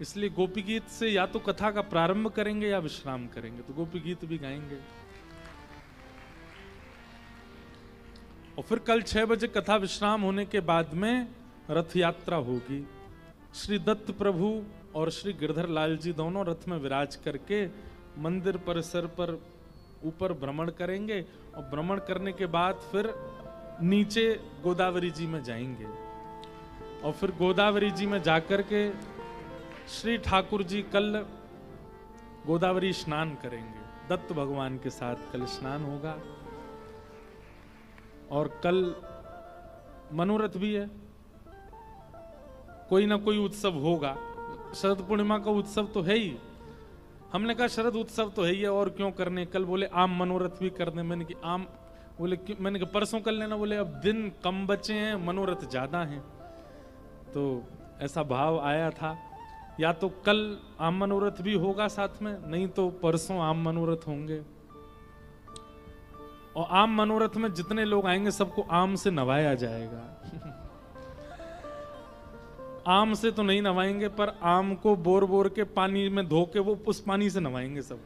इसलिए गोपी गीत से या तो कथा का प्रारंभ करेंगे या विश्राम करेंगे, तो गोपी गीत भी गाएंगे। और फिर कल 6 बजे कथा विश्राम होने के बाद में रथ यात्रा होगी। श्री दत्त प्रभु और श्री गिरधर लाल जी दोनों रथ में विराज करके मंदिर परिसर पर ऊपर भ्रमण करेंगे और भ्रमण करने के बाद फिर नीचे गोदावरी जी में जाएंगे। और फिर गोदावरी जी में जाकर के श्री ठाकुर जी कल गोदावरी स्नान करेंगे। दत्त भगवान के साथ कल स्नान होगा। और कल मनोरथ भी है, कोई ना कोई उत्सव होगा। शरद पूर्णिमा का उत्सव तो है ही। हमने कहा शरद उत्सव तो है ही है, और क्यों करने। कल बोले आम मनोरथ भी कर दे। मैंने कहा आम, बोले मैंने कहा परसों कर लेना। बोले अब दिन कम बचे हैं, मनोरथ ज्यादा हैं। तो ऐसा भाव आया था, या तो कल आम मनोरथ भी होगा साथ में, नहीं तो परसों आम मनोरथ होंगे। और आम मनोरथ में जितने लोग आएंगे सबको आम से नवाया जाएगा। आम से तो नहीं नवाएंगे, पर आम को बोर बोर के पानी में धो के वो उस पानी से नवाएंगे सब।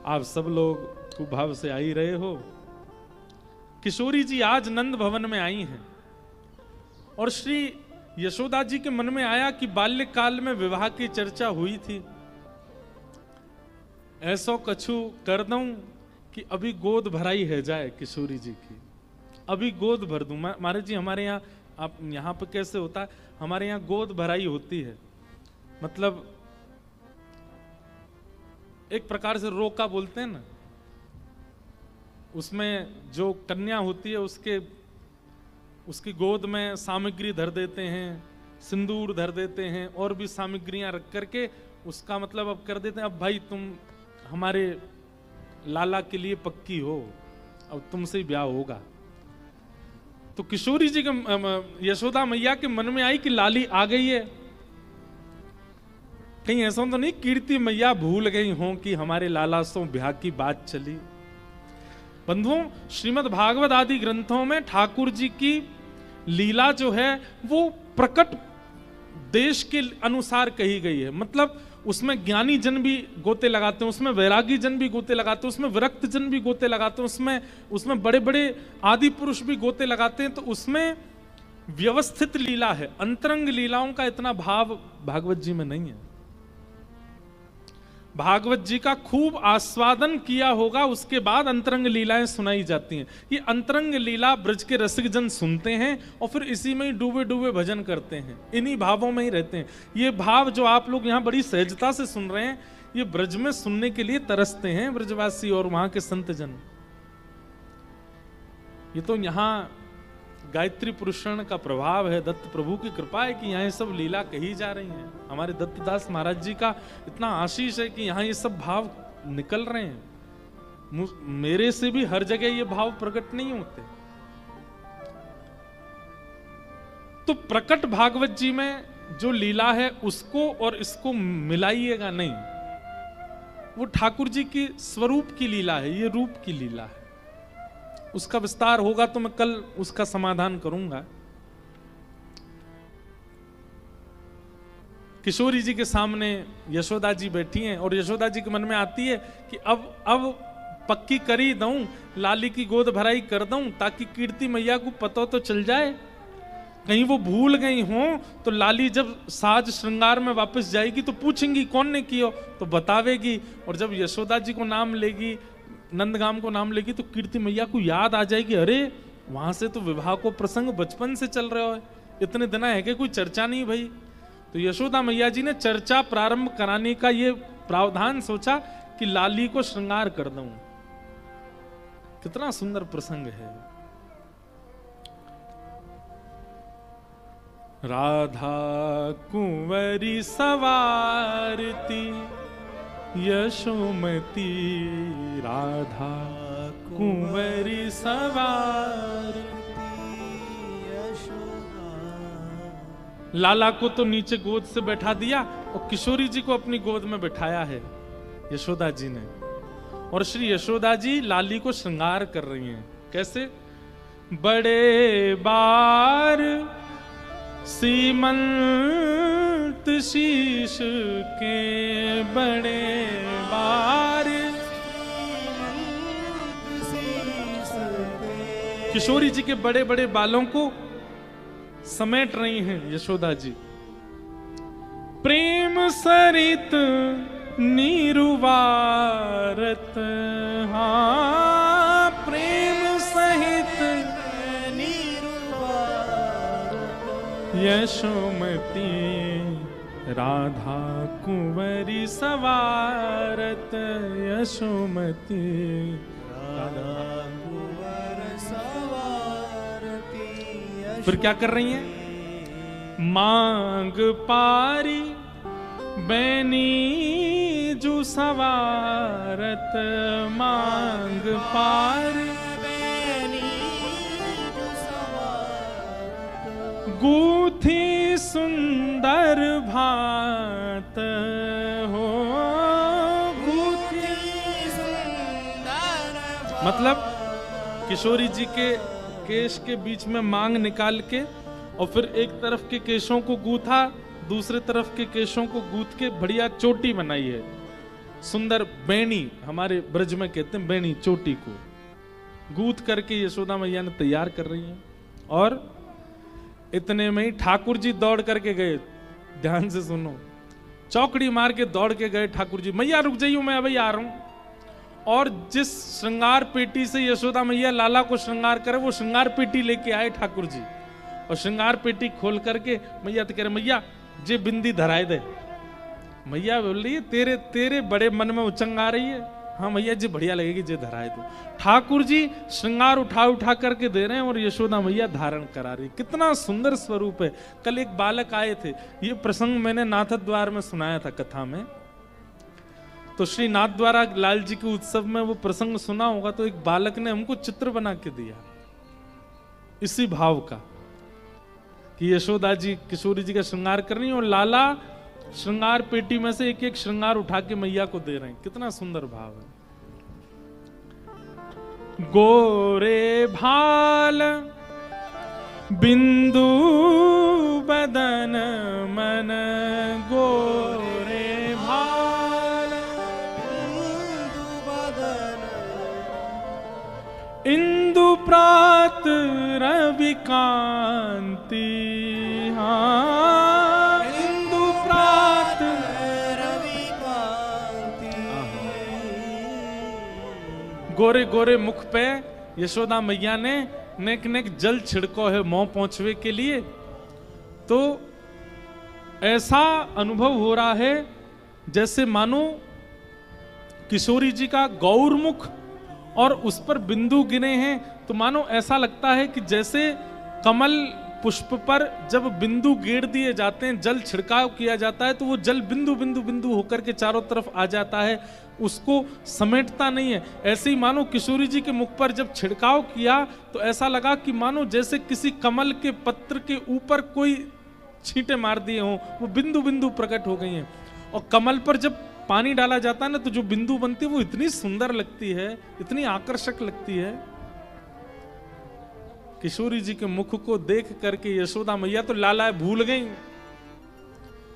आप सब लोग खूब भाव से आ ही रहे हो। किशोरी जी आज नंद भवन में आई हैं और श्री यशोदा जी के मन में आया कि बाल्यकाल में विवाह की चर्चा हुई थी। ऐसो कछु कर दूं कि अभी गोद भराई है जाए किशोरी जी की, अभी गोद भर दूं। महाराज जी हमारे यहाँ, आप यहाँ पे कैसे होता है, हमारे यहाँ गोद भराई होती है, मतलब एक प्रकार से रोका बोलते हैं ना, उसमें जो कन्या होती है उसकी गोद में सामग्री धर देते हैं, सिंदूर धर देते हैं और भी सामग्रियां रख करके उसका मतलब अब कर देते हैं, अब भाई तुम हमारे लाला के लिए पक्की हो, अब तुमसे ही ब्याह होगा। तो किशोरी जी के, यशोदा मैया के मन में आई कि लाली आ गई है। कहीं ऐसा तो नहीं कीर्ति मैया भूल गई हो कि हमारे लाला से ब्याह की बात चली। बंधुओं, श्रीमद् भागवत आदि ग्रंथों में ठाकुर जी की लीला जो है वो प्रकट देश के अनुसार कही गई है। मतलब उसमें ज्ञानी जन भी गोते लगाते हैं, उसमें वैरागी जन भी गोते लगाते हैं, उसमें विरक्त जन भी गोते लगाते हैं, उसमें बड़े बड़े आदि पुरुष भी गोते लगाते हैं। तो उसमें व्यवस्थित लीला है, अंतरंग लीलाओं का इतना भाव भागवत जी में नहीं है। भागवत जी का खूब आस्वादन किया होगा, उसके बाद अंतरंग लीलाएं सुनाई जाती हैं। ये अंतरंग लीला ब्रज के रसिक जन सुनते हैं और फिर इसी में ही डूबे डूबे भजन करते हैं, इन्हीं भावों में ही रहते हैं। ये भाव जो आप लोग यहाँ बड़ी सहजता से सुन रहे हैं, ये ब्रज में सुनने के लिए तरसते हैं ब्रजवासी और वहां के संत जन। ये तो यहाँ गायत्री पुरुषण का प्रभाव है, दत्त प्रभु की कृपा है कि यहाँ ये सब लीला कही जा रही हैं। हमारे दत्तदास महाराज जी का इतना आशीष है कि यहाँ ये सब भाव निकल रहे हैं। मेरे से भी हर जगह ये भाव प्रकट नहीं होते। तो प्रकट भागवत जी में जो लीला है उसको और इसको मिलाइएगा नहीं। वो ठाकुर जी की स्वरूप की लीला है, ये रूप की लीला है। उसका विस्तार होगा तो मैं कल उसका समाधान करूंगा। किशोरी जी के सामने यशोदा जी बैठी हैं और यशोदा जी के मन में आती है कि अब पक्की करी दूं, लाली की गोद भराई कर दूं ताकि कीर्ति मैया को पता तो चल जाए। कहीं वो भूल गई हो तो लाली जब साज श्रृंगार में वापस जाएगी तो पूछेंगी कौन ने किया, तो बतावेगी। और जब यशोदा जी को नाम लेगी, नंदगाम को नाम लेगी, तो कीर्ति मैया को याद आ जाएगी, अरे वहां से तो विवाह को प्रसंग बचपन से चल रहा है, इतने दिन है कि कोई चर्चा नहीं भाई। तो यशोदा मैया जी ने चर्चा प्रारंभ कराने का ये प्रावधान सोचा कि लाली को श्रृंगार कर दूं। कितना सुंदर प्रसंग है। राधा कुंवरी सवारती यशोमती, राधा कुंवरी सवारती यशोदा। लाला को तो नीचे गोद से बैठा दिया और किशोरी जी को अपनी गोद में बैठाया है यशोदा जी ने। और श्री यशोदा जी लाली को श्रृंगार कर रही हैं। कैसे? बड़े बार सीमंत शीश के, बड़े बार किशोरी जी के बड़े बड़े बालों को समेट रही हैं यशोदा जी। प्रेम सरित नीरुवारत, हाँ प्रेम सहित यशोमती, राधा कुंवरी सवारत यशोमती, राधा कुंवर सवारती। फिर क्या कर रही हैं? मांग पारी बैनी जो सवारत, मांग पारी गूथी सुंदर भात हो, गूथी सुंदर भात। मतलब किशोरी जी के केश के बीच में मांग निकाल के और फिर एक तरफ के केशों को गूथा, दूसरे तरफ के केशों को गूथ के बढ़िया चोटी बनाई है। सुंदर बैणी, हमारे ब्रज में कहते हैं बैणी, चोटी को गूथ करके यशोदा मैया ने तैयार कर रही है। और इतने में ही ठाकुर जी दौड़ करके गए। ध्यान से सुनो, चौकड़ी मार के दौड़ के गए ठाकुर जी। मैया रुक जाइयो, मैं अभी आ रहा हूं। और जिस श्रृंगार पेटी से यशोदा मैया लाला को श्रृंगार करे, वो श्रृंगार पेटी लेके आए ठाकुर जी। और श्रृंगार पेटी खोल करके मैया तो कह रहे, मैया जे बिंदी धराए दे। मैया बोल रही है, तेरे बड़े मन में उचंग आ रही है। हाँ मैया जी बढ़िया लगेगी जे धराए दो। ठाकुर जी श्रृंगार उठा करके दे रहे हैं और यशोदा मैया धारण करा रही। कितना सुंदर स्वरूप है। कल एक बालक आए थे, ये प्रसंग मैंने नाथ द्वार में सुनाया था कथा में। तो श्री नाथ द्वारा लाल जी के उत्सव में वो प्रसंग सुना होगा। तो एक बालक ने हमको चित्र बना के दिया इसी भाव का कि यशोदा जी किशोरी जी का श्रृंगार कर रही है और लाला श्रृंगार पेटी में से एक एक श्रृंगार उठा के मैया को दे रहे हैं। कितना सुंदर भाव है। गोरे भाल बिंदु बदन कांति, हाँ इंदु प्रात रवि कांति। गोरे गोरे मुख पे यशोदा मैया ने नेक नेक जल छिड़को है मोह पहुंचवे के लिए। तो ऐसा अनुभव हो रहा है जैसे मानो किशोरी जी का गौरमुख और उस पर बिंदु गिने हैं, तो मानो ऐसा लगता है कि जैसे कमल पुष्प पर जब बिंदु गेड़ दिए जाते हैं, जल छिड़काव किया जाता है, तो वो जल बिंदु बिंदु बिंदु होकर के चारों तरफ आ जाता है, उसको समेटता नहीं है। ऐसे ही मानो किशोरी जी के मुख पर जब छिड़काव किया तो ऐसा लगा कि मानो जैसे किसी कमल के पत्र के ऊपर कोई छींटे मार दिए हों, वो बिंदु बिंदु प्रकट हो गई हैं। और कमल पर जब पानी डाला जाता है ना, तो जो बिंदु बनती है वो इतनी सुंदर लगती है, इतनी आकर्षक लगती है। किशोरी जी के मुख को देख करके यशोदा मैया तो लाला भूल गई।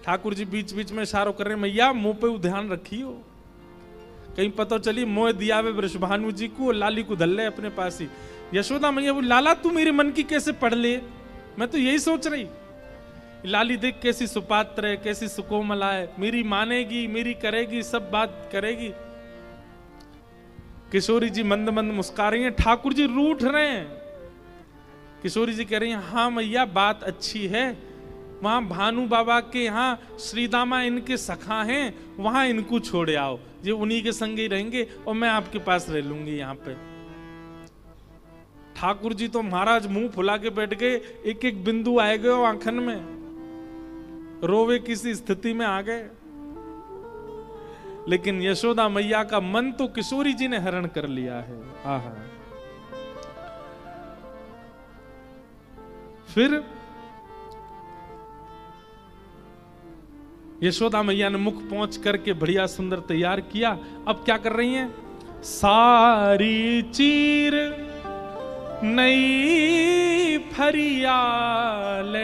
ठाकुर जी बीच बीच में इशारों कर रहे हैं, मैया मुंह पे ध्यान रखियो, कहीं पता चली मोह दिया वे वृषभानु जी को, लाली को धल ले अपने पास ही। यशोदा मैया बोली, लाला तू मेरे मन की कैसे पढ़ ले, मैं तो यही सोच रही। लाली देख कैसी सुपात्र है, कैसी सुकोमला है, मेरी मानेगी, मेरी करेगी, सब बात करेगी। किशोरी जी मंद मंद मुस्कुरा रही हैं, ठाकुर जी रूठ रहे हैं। किशोरी जी कह रही हैं, हाँ मैया बात अच्छी है, वहां भानु बाबा के यहाँ श्रीदामा इनके सखा हैं, वहां इनको छोड़ आओ, ये उन्हीं के संग ही रहेंगे और मैं आपके पास रह लूंगी यहाँ पे। ठाकुर जी तो महाराज मुंह फुला के बैठ गए, एक एक बिंदु आए गए आंखन में, रोवे किसी स्थिति में आ गए। लेकिन यशोदा मैया का मन तो किशोरी जी ने हरण कर लिया है। आहा। फिर यशोदा मैया ने मुख पहुंच करके बढ़िया सुंदर तैयार किया। अब क्या कर रही हैं? सारी चीर नई फरियाले,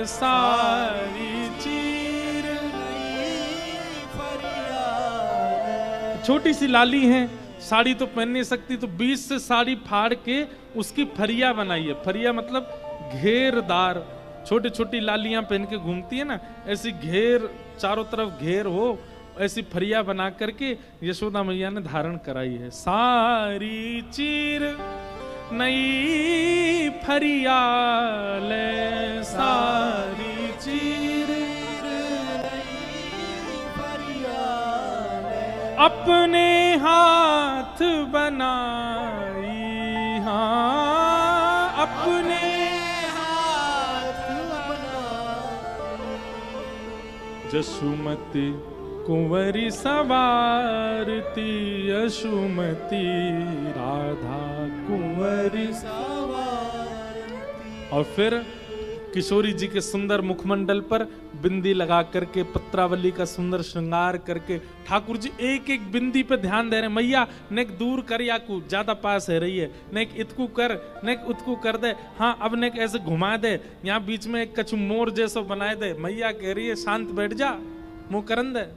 सारी चीर नई फरियाद। छोटी सी लाली है, साड़ी तो पहन नहीं सकती, तो बीच से साड़ी फाड़ के उसकी फरिया बनाई है। फरिया मतलब घेरदार, छोटी छोटी लालियां पहन के घूमती है ना, ऐसी घेर, चारों तरफ घेर हो, ऐसी फरिया बना करके यशोदा मैया ने धारण कराई है। सारी चीर नई फरियाले, सारी चीर नई फरियाद। अपने हाथ बनाई, हाँ अपने हाथ जसुमती कुंवरी सवारती, यशुमती राधा कुंवरी। और फिर किशोरी जी के सुंदर मुखमंडल पर बिंदी लगा करके, पत्रावली का सुंदर श्रृंगार करके ठाकुर जी एक एक बिंदी पे ध्यान दे रहे हैं। मैया नेक दूर कर, या को ज्यादा पास है रही है, नेक इतकू कर, नेक उतकू कर दे, हाँ अब नेक ऐसे घुमा दे, यहाँ बीच में एक कछु मोर जैसा बनाए दे। मैया कह रही है शांत बैठ जा, मुंह करन दे।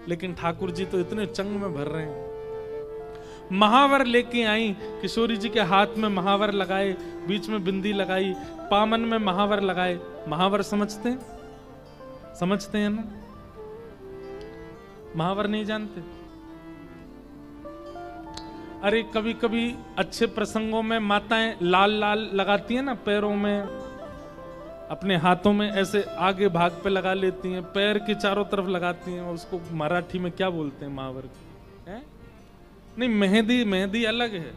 लेकिन ठाकुर जी तो इतने चंग में भर रहे हैं। महावर लेके आई, किशोरी जी के हाथ में महावर लगाए, बीच में बिंदी लगाई, पामन में महावर लगाए। महावर समझते हैं? समझते हैं ना? महावर नहीं जानते? अरे कभी कभी अच्छे प्रसंगों में माताएं लाल लाल लगाती हैं ना, पैरों में, अपने हाथों में ऐसे आगे भाग पे लगा लेती हैं, पैर के चारों तरफ लगाती हैं। उसको मराठी में क्या बोलते हैं? महावर है? नहीं, मेहंदी, मेहंदी अलग है,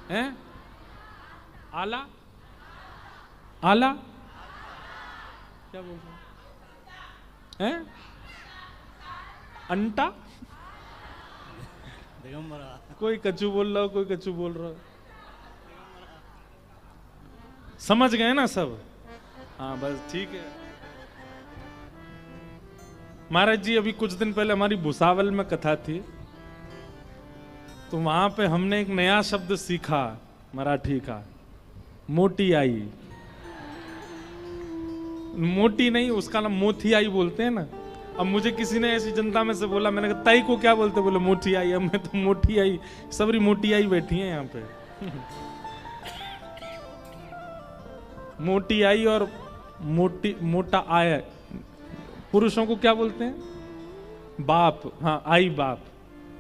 हैं? आला, आला क्या बोलते हैं? अंटा, कोई कच्चू बोल रहा हो, कोई कच्चू बोल रहा हो। समझ गए ना सब? हाँ बस ठीक है। महाराज जी अभी कुछ दिन पहले हमारी भुसावल में कथा थी, तो वहां पे हमने एक नया शब्द सीखा मराठी का, मोटी आई। मोटी नहीं, उसका नाम मोथी आई बोलते हैं ना। अब मुझे किसी ने ऐसी जनता में से बोला, मैंने कहा ताई को क्या बोलते? बोले मोटी आई। अब मैं तो मोटी आई, सबरी मोटी आई बैठी है यहाँ पे। मोटी आई और मोटा आया, पुरुषों को क्या बोलते हैं? बाप। हाँ, आई बाप।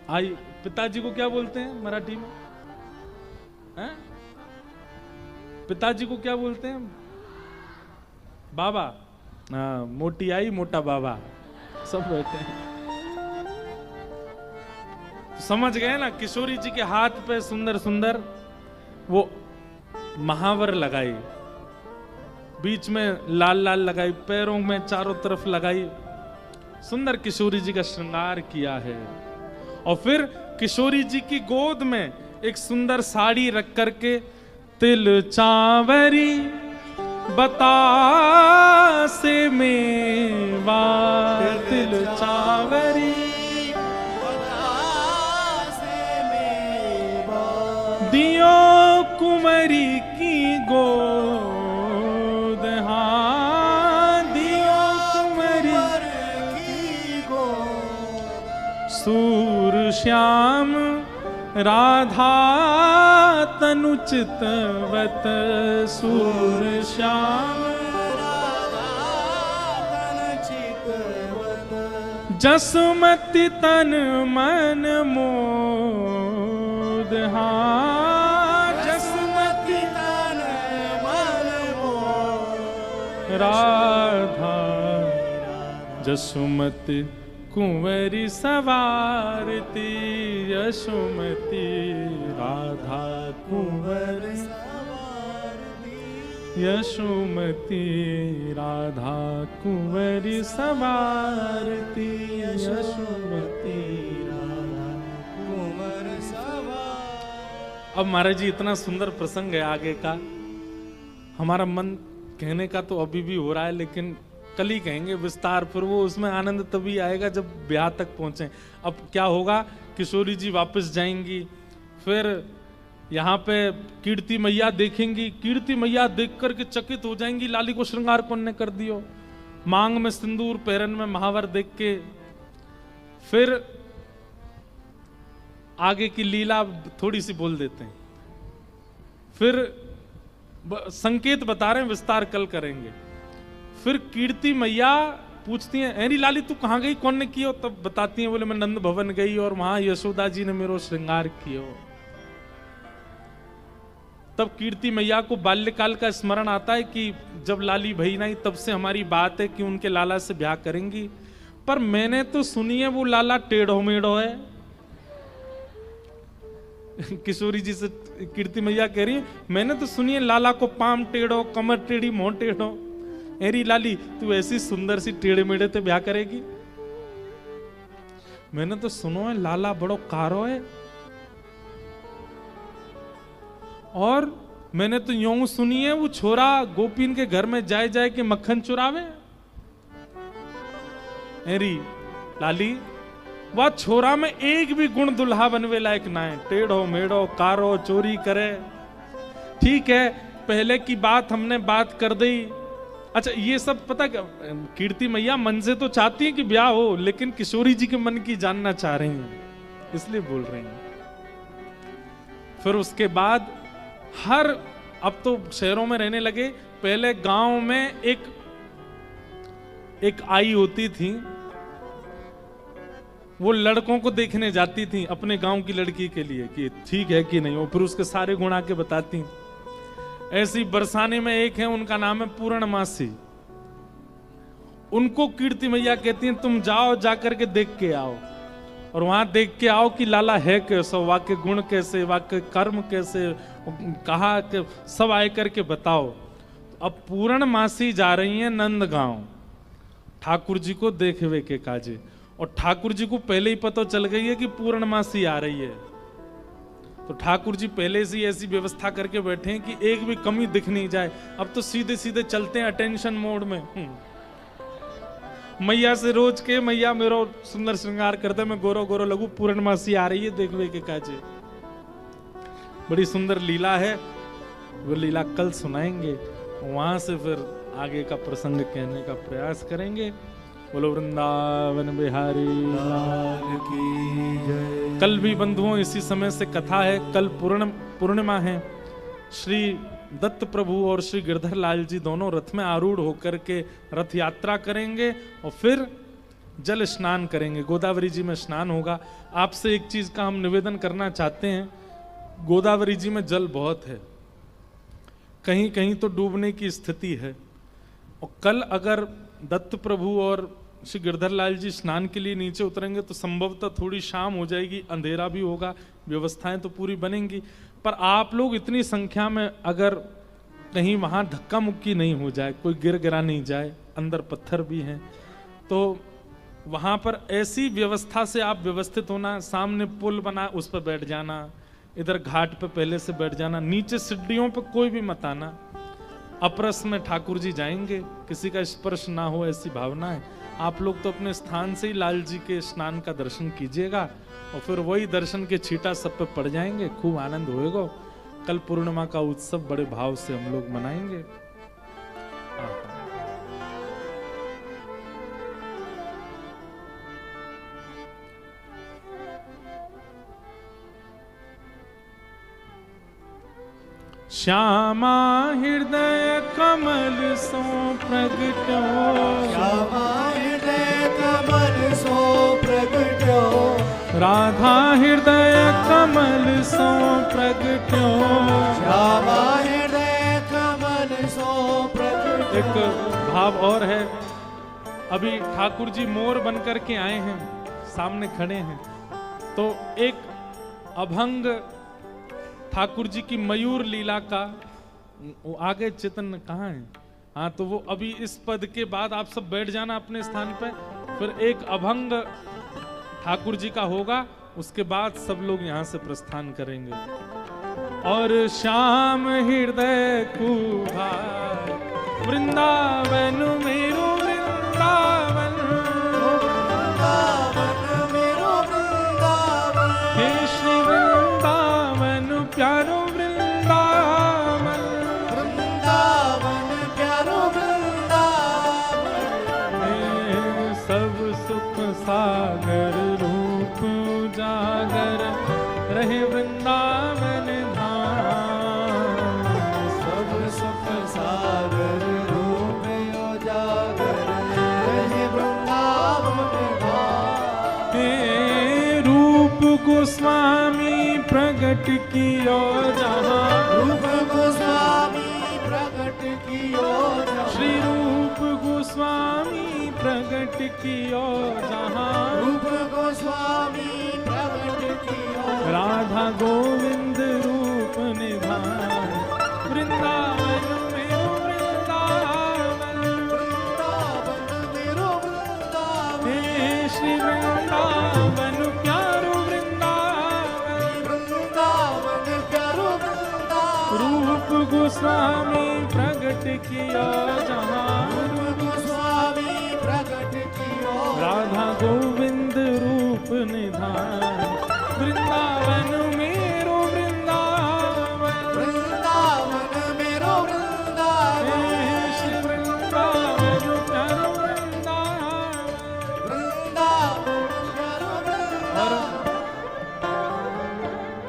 आई पिताजी को क्या बोलते हैं मराठी में? हैं? पिताजी को क्या बोलते हैं? बाबा। हाँ, मोटी आई मोटा बाबा, सब बैठे हैं। समझ गए ना? किशोरी जी के हाथ पे सुंदर सुंदर वो महावर लगाई, बीच में लाल लाल लगाई, पैरों में चारों तरफ लगाई, सुंदर किशोरी जी का श्रृंगार किया है। और फिर किशोरी जी की गोद में एक सुंदर साड़ी रख करके तिल चावरी बतासे मेवा, तिल चावरी दियो कुंवरी की गोद, हाँ दियो कुंवरी की गोद, सूर श्याम राधा तनु चितवत, सूर श्याम जसमति तन मन मोद, हाँ जसमति तन मन मोद, राधा जसुमति कुंवरी सवारती, यशोमती राधा कुंवरी सवारती, यशोमती राधा कुंवरी सवारती, यशोमती राधा कुंवर सवार। अब महाराज जी इतना सुंदर प्रसंग है आगे का, हमारा मन कहने का तो अभी भी हो रहा है, लेकिन कल ही कहेंगे विस्तार, फिर वो उसमें आनंद तभी आएगा जब ब्याह तक पहुंचे। अब क्या होगा, किशोरी जी वापस जाएंगी, फिर यहाँ पे कीर्ति मैया देखेंगी, कीर्ति मैया देख करके चकित हो जाएंगी, लाली को श्रृंगार कौन ने कर दियो, मांग में सिंदूर पैरन में महावर देख के। फिर आगे की लीला थोड़ी सी बोल देते हैं, फिर संकेत बता रहे हैं, विस्तार कल करेंगे। फिर कीर्ति मैया पूछती हैं, अरे लाली तू कहाँ गई, कौन ने किया? तब बताती हैं, बोले मैं नंद भवन गई और वहां यशोदा जी ने मेरो श्रृंगार किया। तब कीर्ति मैया को बाल्यकाल का स्मरण आता है कि जब लाली भई नहीं, तब से हमारी बात है कि उनके लाला से ब्याह करेंगी। पर मैंने तो सुनी है वो लाला टेढ़ो मेढ़ो है। किशोरी जी से कीर्ति मैया कह रही है, मैंने तो सुनी है लाला को पाम टेढ़ो, कमर टेढ़ी, मोह टेढ़ो। अरे लाली तू ऐसी सुंदर सी टेढ़े मेढ़े ते ब्याह करेगी? मैंने तो सुनो है लाला बड़ो कारो है, और मैंने तो यूं सुनी है वो छोरा गोपीन के घर में जाए जाए के मक्खन चुरावे। अरे लाली वह छोरा में एक भी गुण दुल्हा बनवे लायक ना है, टेढ़ो मेढ़ो कारो चोरी करे। ठीक है, पहले की बात हमने बात कर दी। अच्छा ये सब पता क्या, कीर्ति मैया मन से तो चाहती है कि ब्याह हो, लेकिन किशोरी जी के मन की जानना चाह रही हैं, इसलिए बोल रही हैं। फिर उसके बाद अब तो शहरों में रहने लगे, पहले गांव में एक आई होती थी, वो लड़कों को देखने जाती थी अपने गांव की लड़की के लिए कि ठीक है कि नहीं, वो फिर उसके सारे गुण आके बताती। ऐसी बरसाने में एक है, उनका नाम है पूर्णमासी। उनको कीर्ति मैया कहती हैं तुम जाओ, जाकर के देख के आओ, और वहां देख के आओ कि लाला है कैसा, वाक्य गुण कैसे, वाक्य कर्म कैसे, कहा कि सब आए करके बताओ। अब पूर्णमासी जा रही हैं नंदगांव ठाकुर जी को देखवे के काजे, और ठाकुर जी को पहले ही पता चल गई है कि पूर्णमासी आ रही है। तो ठाकुर जी पहले से ही ऐसी व्यवस्था करके बैठे हैं कि एक भी कमी दिख नहीं जाए। अब तो सीधे सीधे चलते हैं अटेंशन मोड में। मैया से रोज के मैया मेरो सुंदर श्रृंगार करते, मैं गोरो गोरो लगू, पूर्णमासी आ रही है देखवे के काजे। बड़ी सुंदर लीला है, वो लीला कल सुनाएंगे, वहां से फिर आगे का प्रसंग कहने का प्रयास करेंगे। बोलो वृंदावन बिहारी लाल की जय। कल भी बंधुओं इसी समय से कथा है, कल पूर्णिमा है। श्री दत्त प्रभु और श्री गिरधर लाल जी दोनों रथ में आरूढ़ होकर के रथ यात्रा करेंगे और फिर जल स्नान करेंगे। गोदावरी जी में स्नान होगा। आपसे एक चीज का हम निवेदन करना चाहते हैं, गोदावरी जी में जल बहुत है, कहीं कहीं तो डूबने की स्थिति है। और कल अगर दत्त प्रभु और श्री गिरधर लाल जी स्नान के लिए नीचे उतरेंगे तो संभवतः थोड़ी शाम हो जाएगी, अंधेरा भी होगा, व्यवस्थाएं तो पूरी बनेंगी, पर आप लोग इतनी संख्या में अगर कहीं वहां धक्का मुक्की नहीं हो जाए, कोई गिर गिरा नहीं जाए, अंदर पत्थर भी हैं, तो वहां पर ऐसी व्यवस्था से आप व्यवस्थित होना, सामने पुल बना उस पर बैठ जाना, इधर घाट पे पहले से बैठ जाना, नीचे सीढ़ियों पे कोई भी मत आना। अपरस में ठाकुर जी जाएंगे, किसी का स्पर्श ना हो ऐसी भावना है। आप लोग तो अपने स्थान से ही लाल जी के स्नान का दर्शन कीजिएगा और फिर वही दर्शन के छींटा सब पे पड़ जाएंगे, खूब आनंद होएगा। कल पूर्णिमा का उत्सव बड़े भाव से हम लोग मनाएंगे। श्यामा हृदय कमल सो प्रगट्यो, श्यामा हृदय कमल सो प्रगट्यो, राधा हृदय कमल सो प्रगट्यो, श्यामा हृदय कमल सो प्रगट्यो। एक भाव और है, अभी ठाकुर जी मोर बनकर के आए हैं, सामने खड़े हैं, तो एक अभंग ठाकुर जी की मयूर लीला का, वो आगे चितन कहाँ है? हाँ, तो वो अभी इस पद के बाद आप सब बैठ जाना अपने स्थान पे, फिर एक अभंग ठाकुर जी का होगा, उसके बाद सब लोग यहाँ से प्रस्थान करेंगे। और श्याम हृदय कुभार वृंदावन मेरो वृंदावन, मेरो वृंदावन, हे श्री वृंदावन प्यारो वृंदावन, वृंदावन प्यारो वृंदावन, हे सब सुख सागर रूप उजागर रहे वृंदावन धाम, सब सुख सागर रूप उजागर रहे वृंदावन धाम। हे रूप गोस्वामी प्रगट कियो जहाँ, रूप गोस्वामी प्रगट कियो जहाँ, श्री रूप गोस्वामी प्रगट कियो जहाँ, रूप गोस्वामी प्रगट कियो, राधा गोविंद रूप निधान, वृंदावन मेरो वृंदावन, वृंदावन मेरो वृंदावन, हे श्री वृंदावन प्यारो वृंदावन, वृंदावन प्यारो वृंदावन, रूप गोस्वामी प्रगट किया जहाँ, रूप गोस्वामी प्रगट कियो, राधा गोविंद रूप निधान, वृंदावन मेरो वृंदावन, वृंदावन मेरो वृंदावन, हे श्री वृंदावन प्यारो वृंदावन। वृंदावन प्यारो वृंदावन।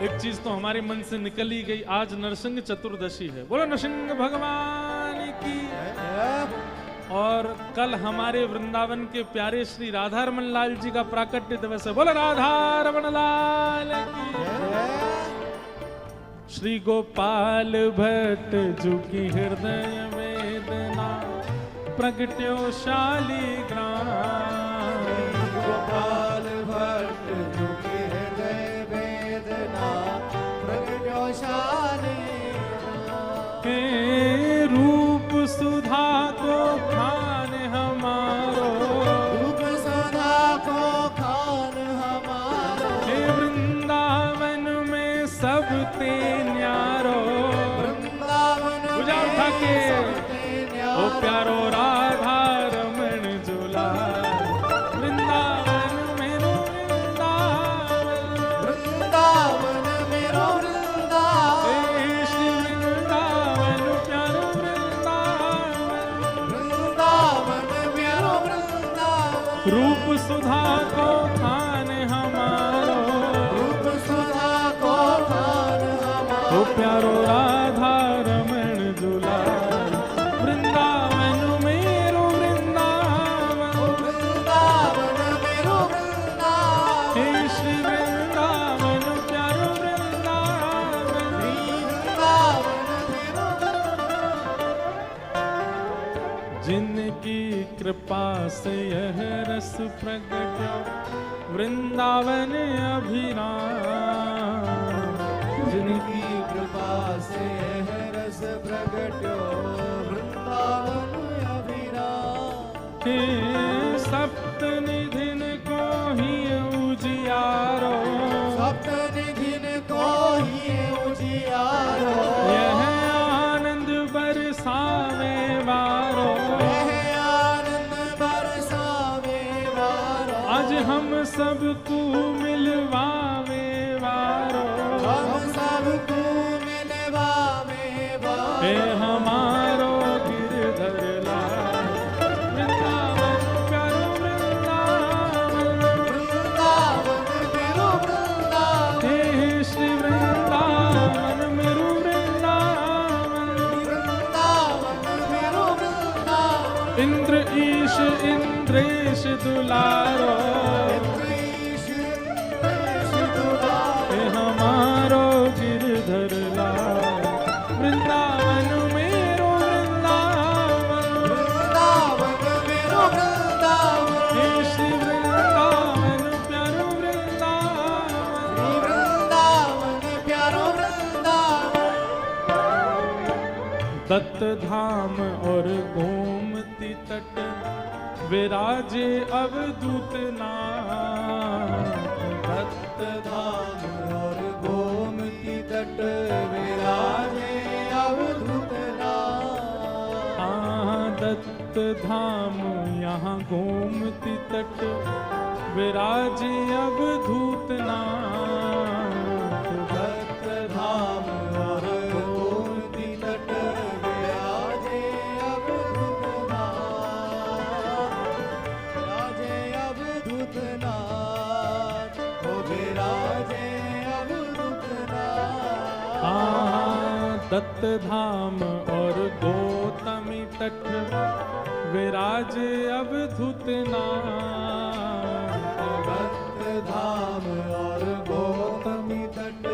एक चीज तो हमारे मन से निकल ही गई, आज नरसिंह चतुर्दशी है, बोलो नरसिंह भगवान की। और कल हमारे वृंदावन के प्यारे श्री राधा रमन लाल जी का प्राकट्य दिवस है, बोलो राधा रमन लाल की। श्री गोपाल भट्ट जू की हृदय वेदना प्रगट्यो शालिग्राम, गोपाल भट्ट दुखी हृदय वेदना प्रगट्यो शालिग्राम। हे रूप सुधा को खान हमारो, रूप सदा को खान हमारो, हे वृंदावन में सब ते न्यारो, वृंदावन बुझा उठा के ओ प्यारो राधा रमण झूला, वृंदावन मेरो वृंदावन, वृंदावन मेरो वृंदावन, हे श्री वृंदावन प्यारो वृंदावन, वृंदावन मेरो वृंदावन, रूप सुधा को खान हमारो, रूप सुधा को खान हमारो, ओ प्यारो राधा रमण से यह रस प्रगट्यो वृंदावन अभिराम। जिनकी कृपा से यह रस प्रगट्यो वृंदावन अभिराम। हे सप्त निधिन को ही उजियारो, सप्त निधिन को ही उजियारो। यह आनंद बरसावे वारो, यह आनंद बरसावे वारो। आज हम सबको मिलवावे वारो, हम सबको मिलवावे वारो। हे हमारो गिरधर लाल वृंदावन प्यारो वृंदावन। वृंदावन मेरो वृंदावन। हे श्री वृंदावन मेरु वृंदावन। वृंदावन मेरो वृंदावन। इंद्र ईश इंद्रेश दुलारो, इंद्रेश इंद्रेश दुलारो। हे हमारो गिरधर लाल वृंदावन मेरो वृंदावन। वृंदावन मेरो वृंदावन। हे श्री वृंदावन प्यारो वृंदावन। वृंदावन प्यारो वृंदावन। दत्त धाम और गोमती तट विराजे अवधूत नाथ। दत्त धाम और गोमती तट विराजे अवधूत नाथ। दत्त धाम यहाँ गोमती तट विराजे अवधूत नाथ। दत्त धाम और गोमती तट विराजे अवधूत नाथ। विराजे अवधूत नाथ। ओ विराजे अवधूत नाथ। दत्त धाम और गौतमी तट विराजे अवधूत नाथ। दत्त धाम और गौतमी तट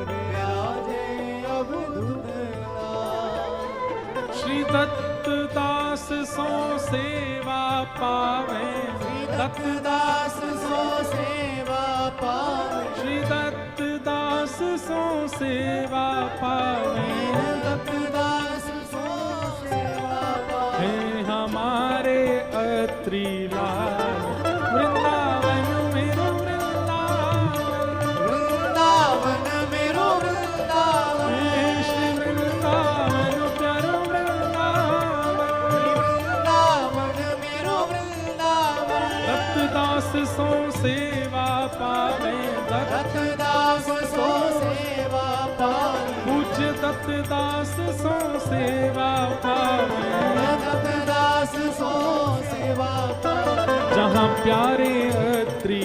विराजे अवधूत नाथ। श्री दत्त दास सो सेवा पावे, दत्त दास सो सेवा पावे। श्री दत्त दास सो सेवा पावे। दत्त दास सो सेवा पावे। हे हमारे अत्रि लाल वृंदावन मेरो वृंदावन। वृंदावन मेरो वृंदावन। हे श्री वृंदावन प्यारो वृंदावन। वृंदावन मेरो वृंदावन। दत्त दास सो सेवा पावे, दत्त दास सो सेवा पावे। पूज्य दत्त दास सो सेवा पावे। दत्त दास सो सेवा पावे। जहाँ प्यारे अत्रि